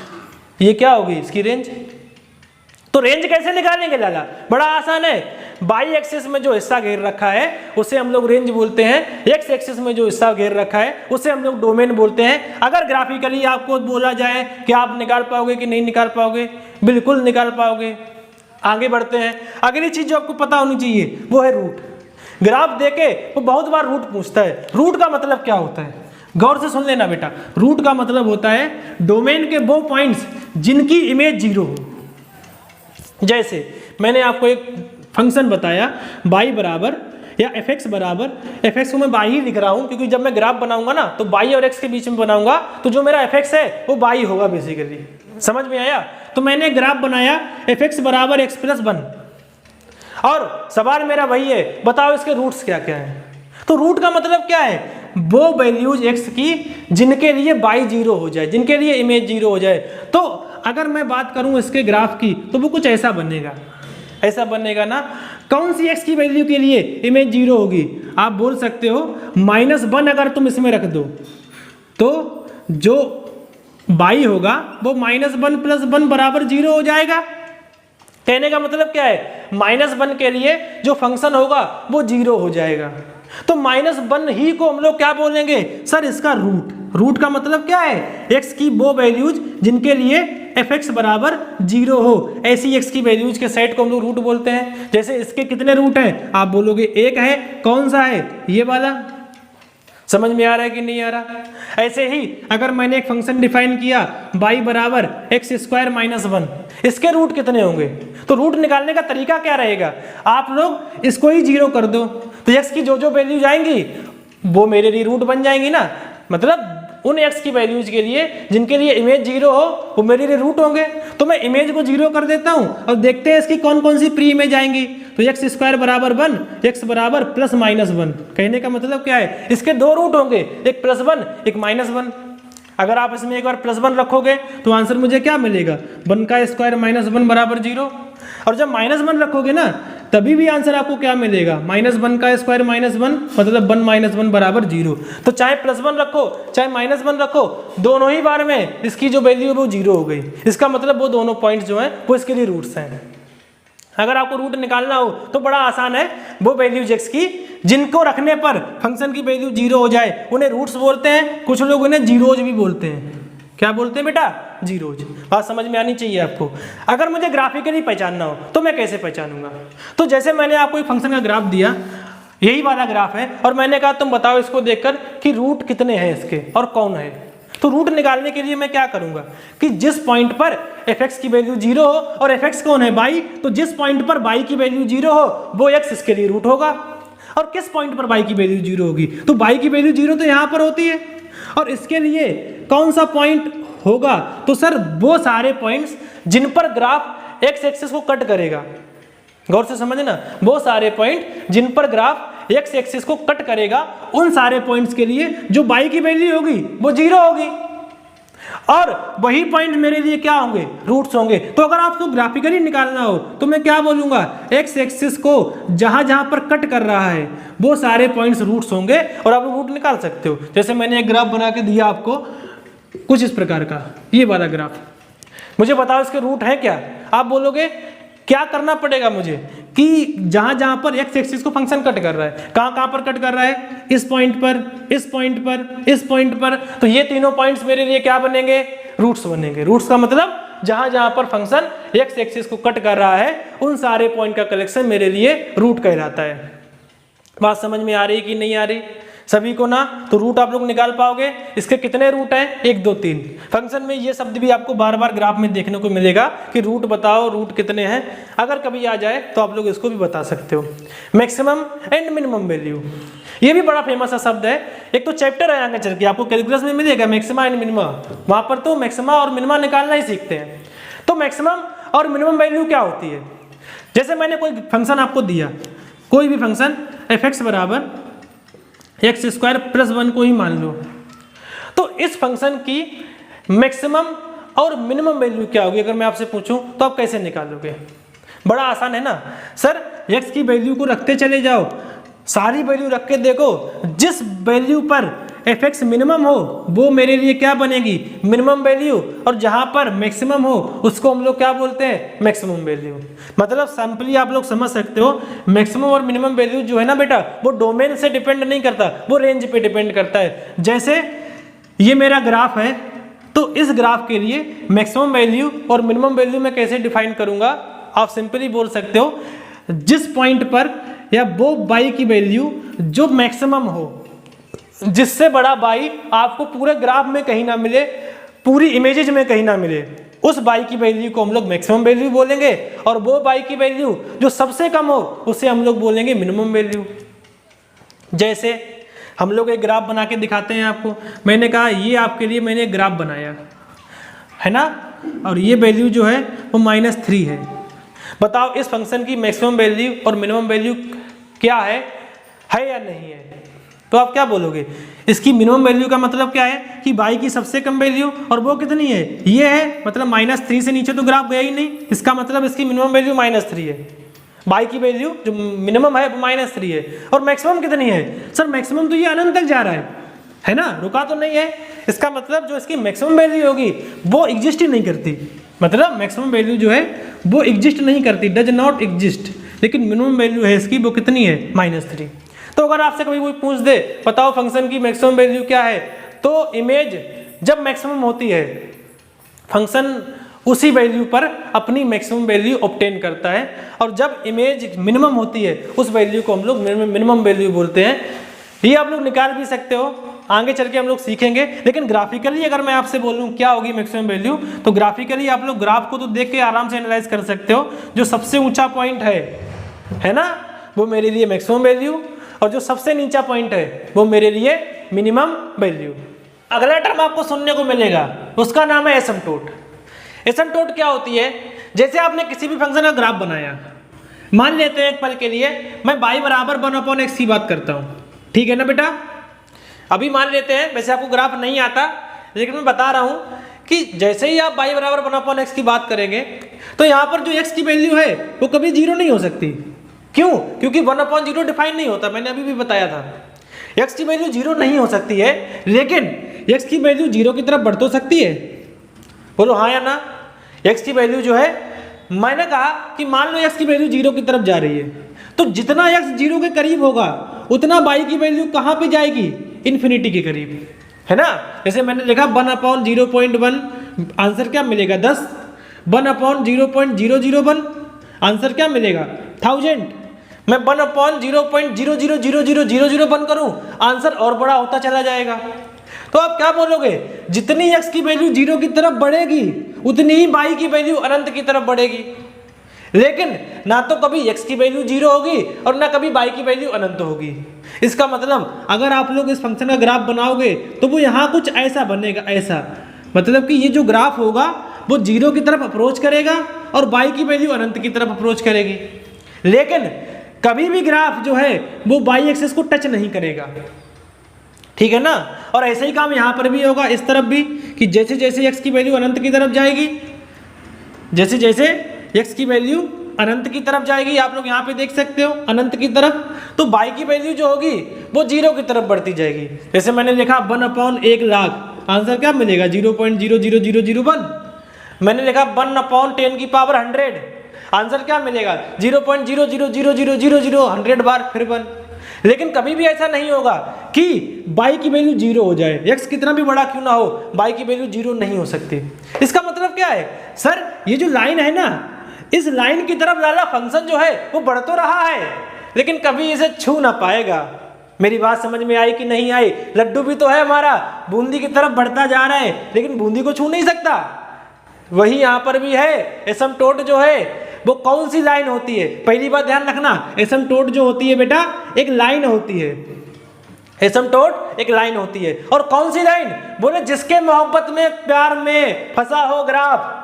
ये क्या होगी इसकी रेंज। तो रेंज कैसे निकालेंगे लाला, बड़ा आसान है। बाई एक्सिस में जो हिस्सा घेर रखा है उसे हम लोग रेंज बोलते हैं, एक्स एक्सिस में जो हिस्सा घेर रखा है उसे हम लोग डोमेन बोलते हैं। अगर ग्राफिकली आपको बोला जाए कि आप निकाल पाओगे कि नहीं निकाल पाओगे, बिल्कुल निकाल पाओगे। आगे बढ़ते हैं, अगली चीज जो आपको पता होनी चाहिए वो है रूट। ग्राफ देके वो बहुत बार रूट पूछता है। रूट का मतलब क्या होता है, गौर से सुन लेना बेटा। रूट का मतलब होता है डोमेन के वो पॉइंट्स जिनकी इमेज 0 हो। जैसे मैंने आपको एक फंक्शन बताया बाई बराबर या एफ एक्स बराबर, एफ एक्स को मैं बाई ही लिख रहा हूं क्योंकि जब मैं ग्राफ बनाऊंगा ना तो बाई और एक्स के बीच में बनाऊंगा, तो जो मेरा एफ एक्स है वो बाई होगा बेसिकली। समझ में आया। तो मैंने ग्राफ बनाया एफ एक्स बराबर x + 1, और सवाल मेरा वही है, बताओ इसके रूट्स क्या क्या है। तो रूट का मतलब क्या है, वो वैल्यूज x की जिनके लिए बाई 0 हो जाए, जिनके लिए इमेज 0 हो जाए। तो अगर मैं बात करूं इसके ग्राफ की तो वो कुछ ऐसा बनेगा, ऐसा बनेगा ना। कौन सी x की वैल्यू के लिए इमेज 0 होगी, आप बोल सकते हो -1 अगर तुम इसमें रख दो तो जो बाई होगा वो -1 + 1 बराबर 0 हो जाएगा। कहने का मतलब क्या है, -1 के लिए जो फंक्शन होगा वो 0 हो जाएगा। तो -1 ही को हम लोग क्या बोलेंगे, सर इसका रूट। रूट का मतलब क्या है, x की वो वैल्यूज जिनके लिए एफ एक्स बराबर 0 हो, ऐसी x की वैल्यूज के सेट को हम लोग रूट बोलते हैं। जैसे इसके कितने रूट हैं, आप बोलोगे 1 है, कौन सा है, ये वाला। समझ में आ रहा है कि नहीं आ रहा। ऐसे ही अगर मैंने एक फंक्शन डिफाइन किया बाई बराबर x² - 1, इसके रूट कितने होंगे। तो रूट निकालने का तरीका क्या रहेगा, आप लोग इसको ही 0 कर दो, तो x की जो जो वैल्यूज आएंगी वो मेरे लिए रूट बन जाएंगी ना। मतलब उन x की वैल्यूज के लिए जिनके लिए इमेज 0 हो वो मेरे लिए रूट होंगे। तो मैं इमेज को 0 कर देता हूं और देखते हैं इसकी कौन कौन सी प्री इमेज आएंगी। तो x² बराबर 1, x बराबर +-1। कहने का मतलब क्या है, इसके 2 रूट होंगे, एक +1 एक -1। अगर आप इसमें एक बार +1 रखोगे तो आंसर मुझे क्या मिलेगा, 1 का स्क्वायर -1 बराबर 0। और जब -1 रखोगे ना तभी भी आंसर आपको क्या मिलेगा, -1 का स्क्वायर -1 मतलब 1 - 1 बराबर 0। तो चाहे +1 रखो चाहे -1 रखो, दोनों ही बार में इसकी जो वैल्यू है वो 0 हो गई। इसका मतलब वो दोनों पॉइंट्स जो हैं वो इसके लिए रूट्स हैं। अगर आपको रूट निकालना हो तो बड़ा आसान है, वो वैल्यूज x की जिनको रखने पर फंक्शन की वैल्यू 0 हो जाए उन्हें रूट्स बोलते हैं। कुछ लोग उन्हें जीरोज भी बोलते हैं। क्या बोलते हैं बेटा, जीरोज। बात समझ में आनी चाहिए आपको। अगर मुझे ग्राफिकली पहचानना हो तो मैं कैसे पहचानूंगा, तो जैसे मैंने आपको एक फंक्शन का ग्राफ दिया, यही वाला ग्राफ है, और मैंने कहा तुम बताओ इसको देखकर कि रूट कितने हैं इसके और कौन है। तो रूट निकालने के लिए मैं क्या करूंगा कि जिस पॉइंट पर एफ एक्स की वैल्यू 0 हो, और एफ एक्स कौन है, बाई, तो जिस पॉइंट पर बाई की वैल्यू 0 हो वो x इसके लिए रूट होगा। और किस पॉइंट पर बाई की वैल्यू 0 होगी, तो बाई की वैल्यू 0 तो यहां पर होती है, और इसके लिए कौन सा पॉइंट होगा, तो सर वो सारे पॉइंट्स जिन पर ग्राफ एक्स एक्सिस को कट करेगा। गौर से समझना, वो सारे पॉइंट जिन पर ग्राफ एक्स एक्सिस को कट करेगा उन सारे पॉइंट्स के लिए जो y की वैल्यू होगी वो 0 होगी, और वही पॉइंट मेरे लिए क्या होंगे, रूट्स होंगे। तो अगर आपको ग्राफिकली निकालना हो तो मैं क्या बोलूंगा, एक्स एक्सिस को जहां जहां पर कट कर रहा है वो सारे पॉइंट्स रूट्स होंगे, और आप रूट निकाल सकते हो। जैसे मैंने एक ग्राफ बना के दिया आपको कुछ इस प्रकार का, ये वाला ग्राफ, मुझे बताओ इसके रूट है क्या। आप बोलोगे क्या करना पड़ेगा मुझे कि जहां जहां पर एक्स एक्सिस को फंक्शन कट कर रहा है, कहां कहां पर कट कर रहा है, इस पॉइंट पर, इस पॉइंट पर, इस पॉइंट पर, तो ये तीनों पॉइंट्स मेरे लिए क्या बनेंगे, रूट्स बनेंगे। रूट्स का मतलब जहां जहां पर फंक्शन एक्स एक्सिस को कट कर रहा है उन सारे पॉइंट का कलेक्शन मेरे लिए रूट कहलाता है। बात समझ में आ रही कि नहीं आ रही सभी को ना? तो रूट आप लोग निकाल पाओगे। इसके कितने रूट हैं, 1 2 3। फंक्शन में ये शब्द भी आपको बार बार ग्राफ में देखने को मिलेगा कि रूट बताओ, रूट कितने हैं। अगर कभी आ जाए तो आप लोग इसको भी बता सकते हो। मैक्सिमम एंड मिनिमम वैल्यू, ये भी बड़ा फेमस शब्द है। एक तो चैप्टर है आगे चल के आपको कैलकुलस में मिलेगा, मैक्सिमा एंड मिनिमा, वहां पर तो मैक्सिमा और मिनिमा निकालना ही सीखते हैं। तो मैक्सिमम और मिनिमम वैल्यू क्या होती है, जैसे मैंने कोई फंक्शन आपको दिया, कोई भी फंक्शन f(x) बराबर x² + 1 को ही मान लो, तो इस फंक्शन की मैक्सिमम और मिनिमम वैल्यू क्या होगी अगर मैं आपसे पूछूं तो आप कैसे निकालोगे? बड़ा आसान है ना सर, x की वैल्यू को रखते चले जाओ, सारी वैल्यू रख के देखो, जिस वैल्यू पर f(x) मिनिमम हो वो मेरे लिए क्या बनेगी, मिनिमम वैल्यू, और जहां पर मैक्सिमम हो उसको हम लोग क्या बोलते हैं, मैक्सिमम वैल्यू। मतलब सिंपली आप लोग समझ सकते हो, मैक्सिमम और मिनिमम वैल्यू जो है ना बेटा, वो डोमेन से डिपेंड नहीं करता, वो रेंज पे डिपेंड करता है। जैसे ये मेरा ग्राफ है, तो इस ग्राफ के लिए मैक्सिमम वैल्यू और मिनिमम वैल्यू मैं कैसे डिफाइन करूंगा, आप सिंपली बोल सकते हो जिस पॉइंट पर या वो बाई की वैल्यू जो मैक्सिमम हो, जिससे बड़ा बाई आपको पूरे ग्राफ में कहीं ना मिले, पूरी इमेजेज में कहीं ना मिले, उस बाई की वैल्यू को हम लोग मैक्सिमम वैल्यू बोलेंगे, और वो बाई की वैल्यू जो सबसे कम हो उसे हम लोग बोलेंगे मिनिमम वैल्यू। जैसे हम लोग एक ग्राफ बना के दिखाते हैं आपको, मैंने कहा ये आपके लिए मैंने एक ग्राफ बनाया है ना, और ये वैल्यू जो है वो -3 है। बताओ इस फंक्शन की मैक्सिमम वैल्यू और मिनिमम वैल्यू क्या है या नहीं है? तो आप क्या बोलोगे, इसकी मिनिमम वैल्यू का मतलब क्या है कि y की सबसे कम वैल्यू, और वो कितनी है, ये है, मतलब -3 से नीचे तो ग्राफ गया ही नहीं, इसका मतलब इसकी मिनिमम वैल्यू -3 है। y की वैल्यू जो मिनिमम है वो -3 है, और मैक्सिमम कितनी है, सर मैक्सिमम तो ये अनंत तक जा रहा है ना, रुका तो नहीं है। इसका मतलब जो इसकी मैक्सिमम वैल्यू होगी वो एग्जिस्ट ही नहीं करती, मतलब मैक्सिमम वैल्यू जो है वो एग्जिस्ट नहीं करती, डज नॉट एग्जिस्ट, लेकिन मिनिमम वैल्यू है इसकी वो कितनी है, -3। तो अगर आपसे कभी कोई पूछ दे बताओ फंक्शन की मैक्सिमम वैल्यू क्या है, तो इमेज जब मैक्सिमम होती है फंक्शन उसी वैल्यू पर अपनी मैक्सिमम वैल्यू ऑब्टेन करता है, और जब इमेज मिनिमम होती है उस वैल्यू को हम लोग मिनिमम वैल्यू बोलते हैं। ये आप लोग निकाल भी सकते हो, आगे चल के हम लोग सीखेंगे, लेकिन ग्राफिकली अगर मैं आपसे बोलूं क्या होगी मैक्सिमम वैल्यू, तो ग्राफिकली आप लोग ग्राफ को तो देख के आराम से एनालाइज कर सकते हो। जो सबसे ऊंचा पॉइंट है ना, वो मेरे लिए मैक्सिमम वैल्यू, और जो सबसे नीचा पॉइंट है वो मेरे लिए मिनिमम वैल्यू। अगला टर्म आपको सुनने को मिलेगा, उसका नाम है एसिम्पटोट। एसिम्पटोट क्या होती है, जैसे आपने किसी भी फंक्शन का ग्राफ बनाया, मान लेते हैं एक पल के लिए मैं y बराबर 1/x की बात करता हूँ, ठीक है ना बेटा। अभी मान लेते हैं, वैसे आपको ग्राफ नहीं आता, लेकिन मैं बता रहा हूँ कि जैसे ही आप y बराबर 1/x की बात करेंगे तो यहाँ पर जो x की वैल्यू है वो कभी 0 नहीं हो सकती। क्यों? क्योंकि 1/0 डिफाइन नहीं होता, मैंने अभी भी बताया था। x की वैल्यू 0 नहीं हो सकती है, लेकिन x की वैल्यू 0 की तरफ बढ़ तो सकती है, बोलो हाँ या ना। x की वैल्यू जो है, मैंने कहा कि मान लो x की वैल्यू 0 की तरफ जा रही है, तो जितना x 0 के करीब होगा उतना y की वैल्यू कहाँ पे जाएगी, इन्फिनिटी के करीब, है ना। जैसे मैंने लिखा 1/0.1, आंसर क्या मिलेगा 10। 1/0.001, आंसर क्या मिलेगा 1000। मैं 1/0.000000 करूं, आंसर और बड़ा होता चला जाएगा। तो आप क्या बोलोगे, जितनी x की वैल्यू 0 की तरफ बढ़ेगी उतनी ही y की वैल्यू अनंत की तरफ बढ़ेगी, लेकिन ना तो कभी x की वैल्यू 0 होगी और ना कभी y की वैल्यू अनंत होगी। इसका मतलब अगर आप लोग इस फंक्शन का ग्राफ बनाओगे तो वो यहाँ कुछ ऐसा बनेगा, ऐसा मतलब कि ये जो ग्राफ होगा वो 0 की तरफ अप्रोच करेगा और y की वैल्यू अनंत की तरफ अप्रोच करेगी। लेकिन कभी भी ग्राफ जो है वो बाई एक्सिस को टच नहीं करेगा, ठीक है ना। और ऐसे ही काम यहाँ पर भी होगा, इस तरफ भी, कि जैसे जैसे x की वैल्यू अनंत की तरफ जाएगी, जैसे जैसे x की वैल्यू अनंत की तरफ जाएगी, आप लोग यहाँ पे देख सकते हो अनंत की तरफ, तो y की वैल्यू जो होगी वो 0 की तरफ बढ़ती जाएगी। जैसे मैंने लिखा 1/1,00,000, आंसर क्या मिलेगा 0.00001। मैंने लिखा 1/10⁻100, आंसर क्या मिलेगा 0.00000 100 बार फिर 1। लेकिन कभी भी ऐसा नहीं होगा कि y की वैल्यू 0 हो जाए, x कितना भी बड़ा क्यों ना हो, y की वैल्यू 0 नहीं हो सकती। इसका मतलब क्या है सर, ये जो लाइन है ना, इस लाइन की तरफ लाला फंक्शन जो है वो बढ़ तो रहा है लेकिन कभी इसे छू ना पाएगा। मेरी बात समझ में आई कि नहीं आई? लड्डू भी तो है हमारा, बूंदी की तरफ बढ़ता जा रहा है लेकिन बूंदी को छू नहीं सकता। वही यहाँ पर भी है, एसिम्पटोट जो है वो कौन सी लाइन होती है? पहली बात ध्यान रखना, एसिम्पटोट जो होती है बेटा एक लाइन होती है, एसिम्पटोट एक लाइन होती है। और कौन सी लाइन? बोले जिसके मोहब्बत में प्यार में फंसा हो ग्राफ,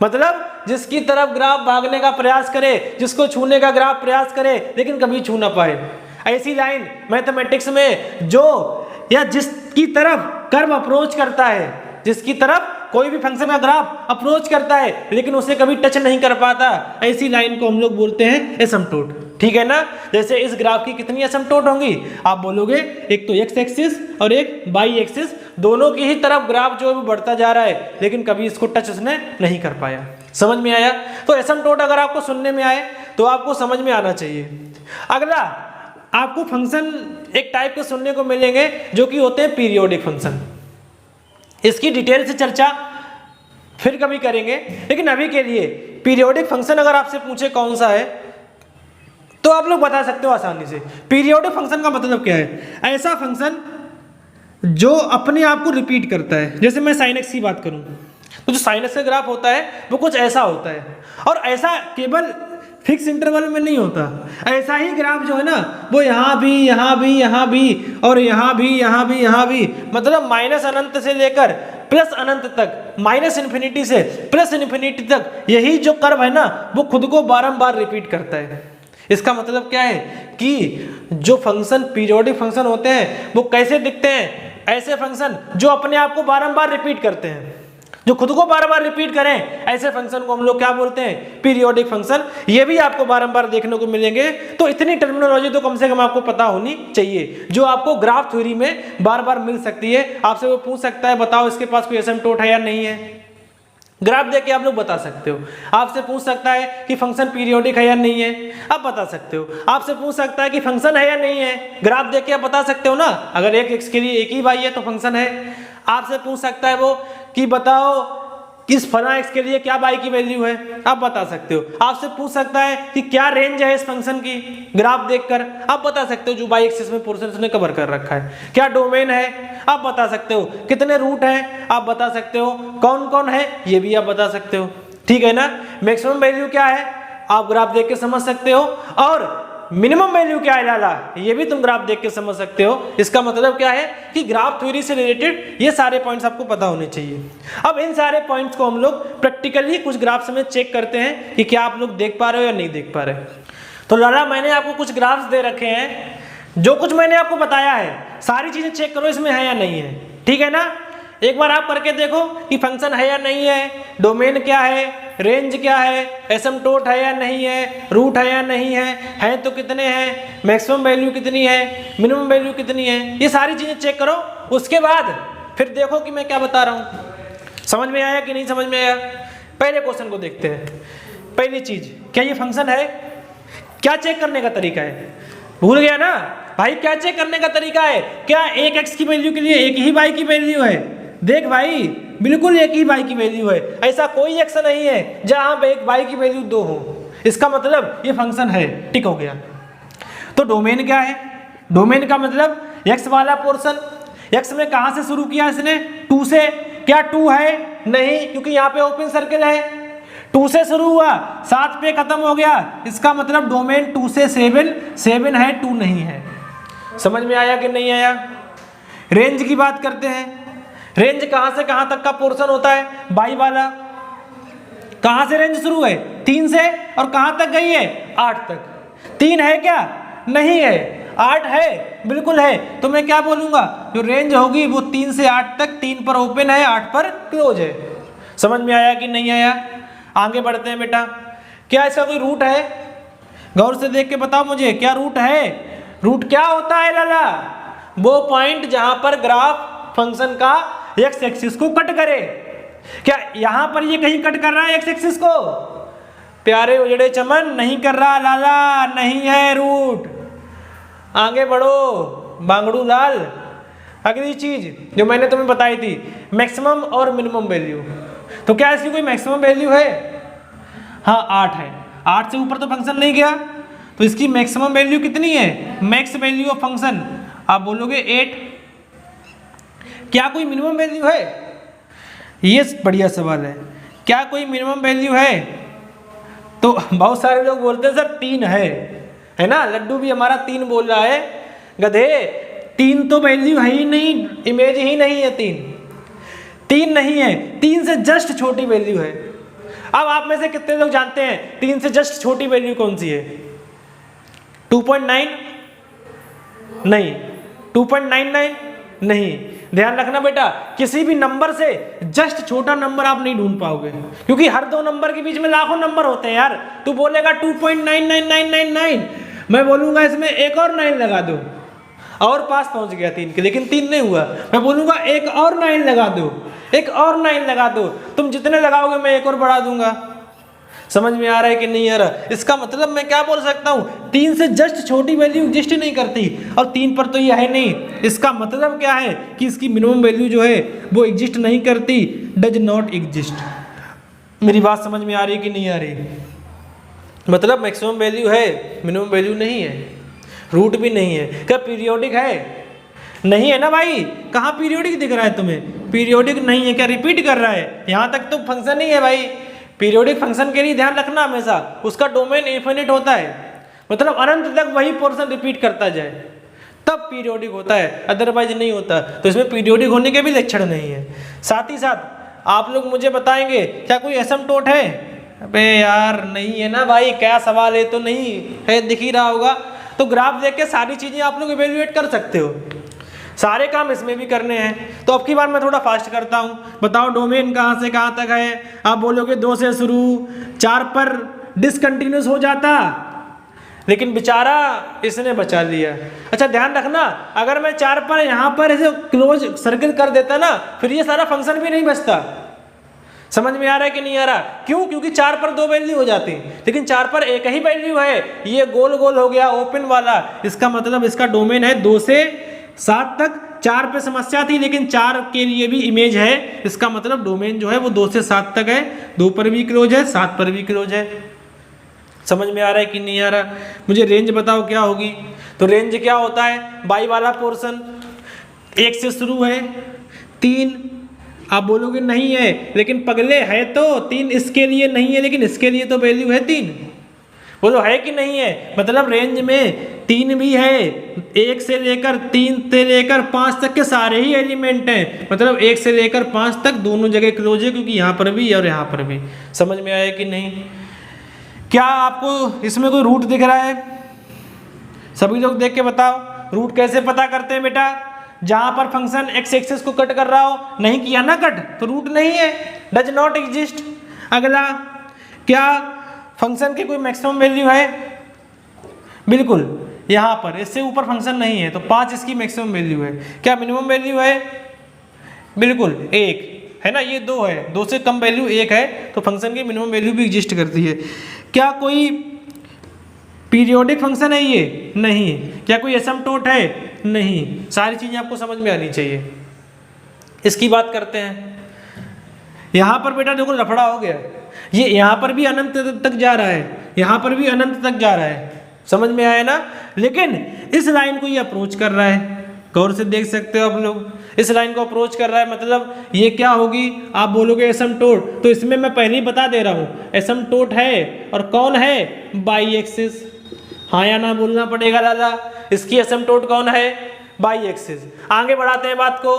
मतलब जिसकी तरफ ग्राफ भागने का प्रयास करे, जिसको छूने का ग्राफ प्रयास करे लेकिन कभी छू ना पाए, ऐसी लाइन मैथमेटिक्स में जो या जिसकी तरफ कर्व अप्रोच करता है, जिसकी तरफ कोई भी फंक्शन का ग्राफ अप्रोच करता है लेकिन उसे कभी टच नहीं कर पाता, ऐसी लाइन को हम लोग बोलते हैं एसिम्पटोट, ठीक है ना। जैसे इस ग्राफ की कितनी एसिम्पटोट होंगी? आप बोलोगे एक तो एक्स एक्सिस और एक वाई एक्सिस, दोनों की ही तरफ ग्राफ जो है बढ़ता जा रहा है लेकिन कभी इसको टच उसने नहीं कर पाया। समझ में आया? तो एसिम्पटोट अगर आपको सुनने में आए तो आपको समझ में आना चाहिए। अगला आपको फंक्शन एक टाइप के सुनने को मिलेंगे जो कि होते हैं पीरियोडिक फंक्शन। इसकी डिटेल से चर्चा फिर कभी करेंगे, लेकिन अभी के लिए पीरियोडिक फंक्शन अगर आपसे पूछे कौन सा है तो आप लोग बता सकते हो आसानी से। पीरियोडिक फंक्शन का मतलब क्या है? ऐसा फंक्शन जो अपने आप को रिपीट करता है। जैसे मैं साइन एक्स की बात करूं तो जो साइन एक्स का ग्राफ होता है वो कुछ ऐसा होता है, और ऐसा केवल फिक्स इंटरवल में नहीं होता, ऐसा ही ग्राफ जो है ना वो यहाँ भी यहाँ भी यहाँ भी और यहाँ भी यहाँ भी यहाँ भी, मतलब माइनस अनंत से लेकर प्लस अनंत तक, माइनस इन्फिनिटी से प्लस इन्फिनिटी तक, यही जो कर्व है ना वो खुद को बारंबार रिपीट करता है। इसका मतलब क्या है कि जो फंक्शन पीरियोडिक फंक्शन होते हैं वो कैसे दिखते हैं? ऐसे फंक्शन जो अपने आप को बारंबार रिपीट करते हैं, जो खुद को बार बार रिपीट करें, ऐसे फंक्शन को हम लोग क्या बोलते हैं? Periodic function. ये भी आपको बारंबार देखने को मिलेंगे। तो इतनी टर्मिनोलॉजी तो कम से कम आपको पता होनी चाहिए जो आपको ग्राफ थ्योरी में बार बार मिल सकती है। आपसे वो पूछ सकता है बताओ इसके पास कोई एसिम्पटोट है या नहीं है, ग्राफ देख के आप लोग बता सकते हो। आपसे पूछ सकता है कि फंक्शन पीरियोडिक है या नहीं है, आप बता सकते हो। आपसे पूछ सकता है कि फंक्शन है या नहीं है, ग्राफ देख के आप बता सकते हो ना। अगर एक एक्स के लिए एक ही वाई है तो फंक्शन है। आपसे पूछ सकता है वो कि बताओ किस फला एक्स के लिए क्या वाई की वैल्यू है, आप बता सकते हो। आपसे पूछ सकता है कि क्या रेंज है इस फंक्शन की, ग्राफ देखकर आप बता सकते हो जो वाई एक्सिस में पोर्शन उसने कवर कर रखा है। क्या डोमेन है, आप बता सकते हो। कितने रूट हैं, आप बता सकते हो। कौन कौन है, ये भी आप बता सकते हो, ठीक है ना। मैक्सिमम वैल्यू क्या है, आप ग्राफ देख के समझ सकते हो। और मिनिमम वैल्यू क्या है लाला, ये भी तुम ग्राफ देख के समझ सकते हो। इसका मतलब क्या है कि ग्राफ थ्योरी से रिलेटेड ये सारे पॉइंट्स आपको पता होने चाहिए। अब इन सारे पॉइंट्स को हम लोग प्रैक्टिकली कुछ ग्राफ्स में चेक करते हैं कि क्या आप लोग देख पा रहे हो या नहीं देख पा रहे। तो लाला मैंने आपको कुछ ग्राफ्स दे रखे हैं, जो कुछ मैंने आपको बताया है सारी चीजें चेक करो इसमें है या नहीं है, ठीक है ना। एक बार आप करके देखो कि फंक्शन है या नहीं है, डोमेन क्या है, रेंज क्या है, एसिम्पटोट है या नहीं है, रूट है या नहीं है तो कितने हैं, मैक्सिमम वैल्यू कितनी है, मिनिमम वैल्यू कितनी है, ये सारी चीजें चेक करो। उसके बाद फिर देखो कि मैं क्या बता रहा हूँ। समझ में आया कि नहीं समझ में आया? पहले क्वेश्चन को देखते हैं। पहली चीज, क्या ये फंक्शन है? क्या चेक करने का तरीका है? भूल गया ना भाई, क्या चेक करने का तरीका है? क्या एक एक्स की वैल्यू के लिए एक ही वाई की वैल्यू है? देख भाई, बिल्कुल एक ही वाई की वैल्यू है। ऐसा कोई एक्स नहीं है जहां पे एक वाई की वैल्यू 2 हो। इसका मतलब ये फंक्शन है, टिक हो गया। तो डोमेन क्या है? डोमेन का मतलब एक्स वाला पोर्शन। एक्स में कहां से शुरू किया इसने? 2 से। क्या 2 है? नहीं, क्योंकि यहाँ पे ओपन सर्किल है। 2 से शुरू हुआ, 7 पे खत्म हो गया। इसका मतलब डोमेन 2 से 7 है, 2 नहीं है। समझ में आया कि नहीं आया? रेंज की बात करते हैं। रेंज कहां से कहां तक का पोर्शन होता है? बाई वाला। कहां से रेंज शुरू है? 3 से, और कहां तक गई है? 8 तक। 3 है क्या? नहीं है। 8 है? बिल्कुल है। तो मैं क्या बोलूंगा, जो रेंज होगी वो 3 से 8 तक, 3 पर ओपन है, 8 पर क्लोज है। समझ में आया कि नहीं आया? आगे बढ़ते हैं बेटा। क्या इसका कोई रूट है? गौर से देख के बताओ मुझे, क्या रूट है? रूट क्या होता है लाला? वो पॉइंट जहां पर ग्राफ फंक्शन का एक्स एक्सिस को कट करे। क्या यहां पर ये कहीं कट कर रहा है एक्स एक्सिस को? प्यारे उजड़े चमन, नहीं कर रहा लाला, नहीं है रूट। आगे बढ़ो बांगड़ू लाल। अगली चीज जो मैंने तुम्हें बताई थी, मैक्सिमम और मिनिमम वैल्यू। तो क्या इसकी कोई मैक्सिमम वैल्यू है? हाँ 8 है। 8 से ऊपर तो फंक्शन नहीं गया, तो इसकी मैक्सिमम वैल्यू कितनी है? मैक्स वैल्यू ऑफ फंक्शन आप बोलोगे 8। क्या कोई मिनिमम वैल्यू है? ये बढ़िया सवाल है। क्या कोई मिनिमम वैल्यू है? तो बहुत सारे लोग बोलते हैं सर 3 है ना। लड्डू भी हमारा 3 बोल रहा है। गधे 3 तो वैल्यू है ही नहीं, इमेज ही नहीं है। 3 नहीं है, 3 से जस्ट छोटी वैल्यू है। अब आप में से कितने लोग जानते हैं 3 से जस्ट छोटी वैल्यू कौन सी है? 2.9 नहीं, 2.99 नहीं। ध्यान रखना बेटा, किसी भी नंबर से जस्ट छोटा नंबर आप नहीं ढूंढ पाओगे, क्योंकि हर दो नंबर के बीच में लाखों नंबर होते हैं यार। तू बोलेगा 2.99999, मैं बोलूंगा इसमें एक और 9 लगा दो, और पास पहुंच गया 3 के, लेकिन 3 नहीं हुआ। मैं बोलूंगा एक और 9 लगा दो, एक और 9 लगा दो। तुम जितने लगाओगे मैं एक और बढ़ा दूंगा। समझ में आ रहा है कि नहीं आ रहा? इसका मतलब मैं क्या बोल सकता हूँ, 3 से जस्ट छोटी वैल्यू एग्जिस्ट ही नहीं करती, और 3 पर तो ये है नहीं। इसका मतलब क्या है कि इसकी मिनिमम वैल्यू जो है वो एग्जिस्ट नहीं करती, डज नॉट एग्जिस्ट। मेरी बात समझ में आ रही कि नहीं आ रही? मतलब मैक्सिमम वैल्यू है, मिनिमम वैल्यू नहीं है, रूट भी नहीं है। क्या पीरियोडिक है? नहीं है ना भाई। कहाँ पीरियोडिक दिख रहा है तुम्हें? पीरियोडिक नहीं है। क्या रिपीट कर रहा है? यहाँ तक तो फंक्शन ही है भाई। पीरियोडिक फंक्शन के लिए ध्यान रखना हमेशा, उसका डोमेन इनफिनिट होता है, मतलब अनंत तक वही पोर्शन रिपीट करता जाए, तब पीरियोडिक होता है, अदरवाइज नहीं होता। तो इसमें पीरियोडिक होने के भी लक्षण नहीं है। साथ ही साथ आप लोग मुझे बताएंगे क्या कोई एसिम्पटोट है? अबे यार नहीं है ना भाई, क्या सवाल है? तो नहीं है, दिख ही रहा होगा। तो ग्राफ देख के सारी चीजें आप लोग इवेल्युएट कर सकते हो, सारे काम इसमें भी करने हैं। तो अब की बार मैं थोड़ा फास्ट करता हूं। बताओ डोमेन कहां से कहां तक है? आप बोलोगे 2 से शुरू, 4 पर डिसकंटिन्यूस हो जाता, लेकिन बेचारा इसने बचा लिया। अच्छा ध्यान रखना, अगर मैं 4 पर यहां पर ऐसे क्लोज सर्किल कर देता ना, फिर ये सारा फंक्शन भी नहीं बचता। समझ में आ रहा है कि नहीं आ रहा? क्यों? क्योंकि 4 पर 2 वैल्यू हो जाती, लेकिन 4 पर एक ही वैल्यू है। ये गोल गोल हो गया ओपन वाला, इसका मतलब इसका डोमेन है 2 से 7 तक। 4 पे समस्या थी, लेकिन 4 के लिए भी इमेज है, इसका मतलब डोमेन जो है वो 2 से 7 तक है। 2 पर भी क्लोज है, 7 पर भी क्लोज है। समझ में आ रहा है कि नहीं आ रहा? मुझे रेंज बताओ क्या होगी? तो रेंज क्या होता है? बाई वाला पोर्शन 1 से शुरू है, 3। आप बोलोगे नहीं है, लेकिन पगले है तो 3 इसके लिए नहीं है, लेकिन इसके लिए तो वैल्यू है 3। बोलो है कि नहीं है? मतलब रेंज में 3 भी है, 1 से लेकर 3 से लेकर 5 तक के सारे ही एलिमेंट हैं। मतलब 1 से लेकर 5 तक दोनों जगह क्लोज है, क्योंकि यहाँ पर भी और यहाँ पर भी। समझ में आया कि नहीं? क्या आपको इसमें कोई रूट दिख रहा है? सभी लोग देख के बताओ, रूट कैसे पता करते हैं बेटा? जहां पर फंक्शन एक्स एक्सिस को कट कर रहा हो, नहीं किया ना कट, तो रूट नहीं है, डज नॉट एग्जिस्ट। अगला, क्या फंक्शन की कोई मैक्सिमम वैल्यू है? बिल्कुल, यहां पर इससे ऊपर फंक्शन नहीं है, तो 5 इसकी मैक्सिमम वैल्यू है। क्या मिनिमम वैल्यू है? बिल्कुल 1 है ना, ये 2 है, 2 से कम वैल्यू 1 है, तो फंक्शन की मिनिमम वैल्यू भी एग्जिस्ट करती है। क्या कोई पीरियोडिक फंक्शन है ये? नहीं। क्या कोई एसिम्पटोट है? नहीं। सारी चीजें आपको समझ में आनी चाहिए। इसकी बात करते हैं। यहां पर बेटा देखो लफड़ा हो गया, ये यहां पर भी अनंत तक जा रहा है, यहां पर भी अनंत तक जा रहा है। समझ में आया ना? लेकिन इस लाइन को ये अप्रोच कर रहा है, गौर से देख सकते हो आप लोग, इस लाइन को अप्रोच कर रहा है, मतलब ये क्या होगी? आप बोलोगे एसिम्पटोट, तो इसमें मैं पहले ही बता दे रहा हूं, एसिम्पटोट है, और कौन है? By axis. हाँ या ना बोलना पड़ेगा दादा। इसकी एसिम्पटोट कौन है? By axis. आगे बढ़ाते हैं बात को।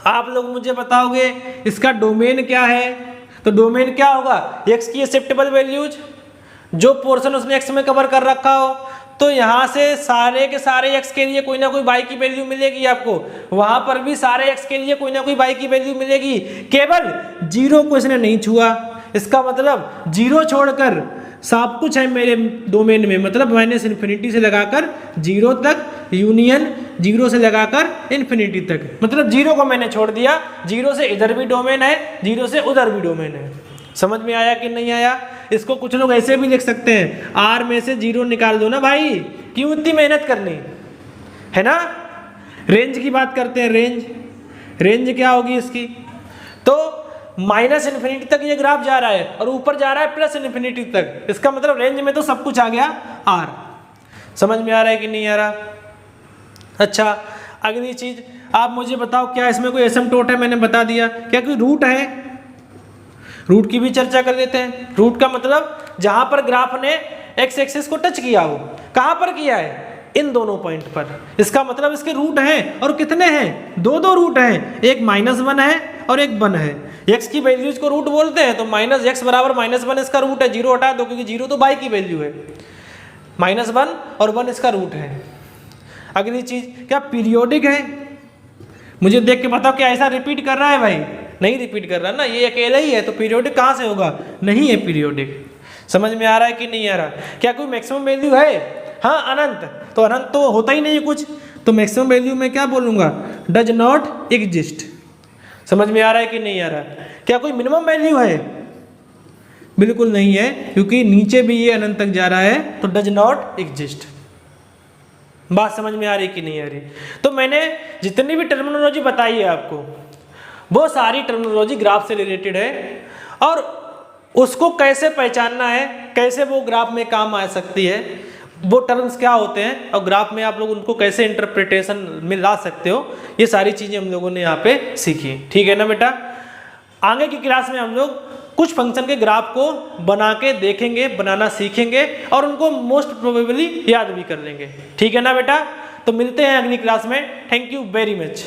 आप लोग मुझे बताओगे इसका डोमेन क्या है? तो डोमेन क्या होगा, x की एक्सेप्टेबल वैल्यूज, जो पोर्शन उसने x में कवर कर रखा हो। तो यहाँ से सारे के सारे x के लिए कोई ना कोई y की वैल्यू मिलेगी आपको, वहां पर भी सारे x के लिए कोई ना कोई y की वैल्यू मिलेगी, केवल 0 को इसने नहीं छुआ। इसका मतलब 0 छोड़कर सब कुछ है मेरे डोमेन में, मतलब माइनस इन्फिनिटी से लगाकर 0 तक, यूनियन 0 से लगाकर इन्फिनिटी तक, मतलब 0 को मैंने छोड़ दिया। 0 से इधर भी डोमेन है, 0 से उधर भी डोमेन है। समझ में आया कि नहीं आया? इसको कुछ लोग ऐसे भी लिख सकते हैं, R में से 0 निकाल दो ना भाई, क्यों इतनी मेहनत करनी है ना। रेंज की बात करते हैं, रेंज क्या होगी इसकी, तो माइनस इन्फिनिटी तक ये ग्राफ जा रहा है और ऊपर जा रहा है प्लस इन्फिनिटी तक। इसका मतलब रेंज में तो सब कुछ आ गया R। समझ में आ रहा है कि नहीं आ रहा? अच्छा, अगली चीज आप मुझे बताओ, क्या इसमें कोई एसिम्प्टोट है? मैंने बता दिया। क्या कोई रूट है? रूट की भी चर्चा कर लेते हैं। रूट का मतलब जहां पर ग्राफ ने एक्स एक्सिस को टच किया हो, कहां पर किया है? इन दोनों पॉइंट पर। इसका मतलब इसके रूट हैं, और कितने हैं? दो रूट हैं, एक -1 है और एक 1 है। x की वैल्यूज को रूट बोलते हैं, तो -x बराबर -1 इसका रूट है। 0 हटा दो क्योंकि 0 तो y की वैल्यू है, -1 और 1 इसका रूट है। अगली चीज, क्या पीरियोडिक है? मुझे देख के बताओ, क्या ऐसा रिपीट कर रहा है भाई? नहीं रिपीट कर रहा ना, ये अकेला ही है, तो पीरियोडिक कहाँ से होगा? नहीं है पीरियोडिक। समझ में आ रहा है कि नहीं आ रहा? क्या कोई मैक्सिमम वैल्यू है? हाँ, अनंत। तो अनंत तो होता ही नहीं कुछ, तो मैक्सिमम वैल्यू में क्या बोलूंगा? Does not exist. समझ में आ रहा है कि नहीं आ रहा? क्या कोई मिनिमम वैल्यू है? बिल्कुल नहीं है, क्योंकि नीचे भी ये अनंत तक जा रहा है, तो डज नॉट एग्जिस्ट। बात समझ में आ रही कि नहीं आ रही? तो मैंने जितनी भी टर्मिनोलॉजी बताई है आपको, वो सारी टर्मिनोलॉजी ग्राफ से रिलेटेड है, और उसको कैसे पहचानना है, कैसे वो ग्राफ में काम आ सकती है, वो टर्म्स क्या होते हैं, और ग्राफ में आप लोग उनको कैसे इंटरप्रिटेशन में ला सकते हो, ये सारी चीज़ें हम लोगों ने यहाँ पे सीखी। ठीक है ना बेटा? आगे की क्लास में हम लोग कुछ फंक्शन के ग्राफ को बना के देखेंगे, बनाना सीखेंगे, और उनको मोस्ट प्रोबेबली याद भी कर लेंगे। ठीक है ना बेटा? तो मिलते हैं अगली क्लास में। Thank you very much.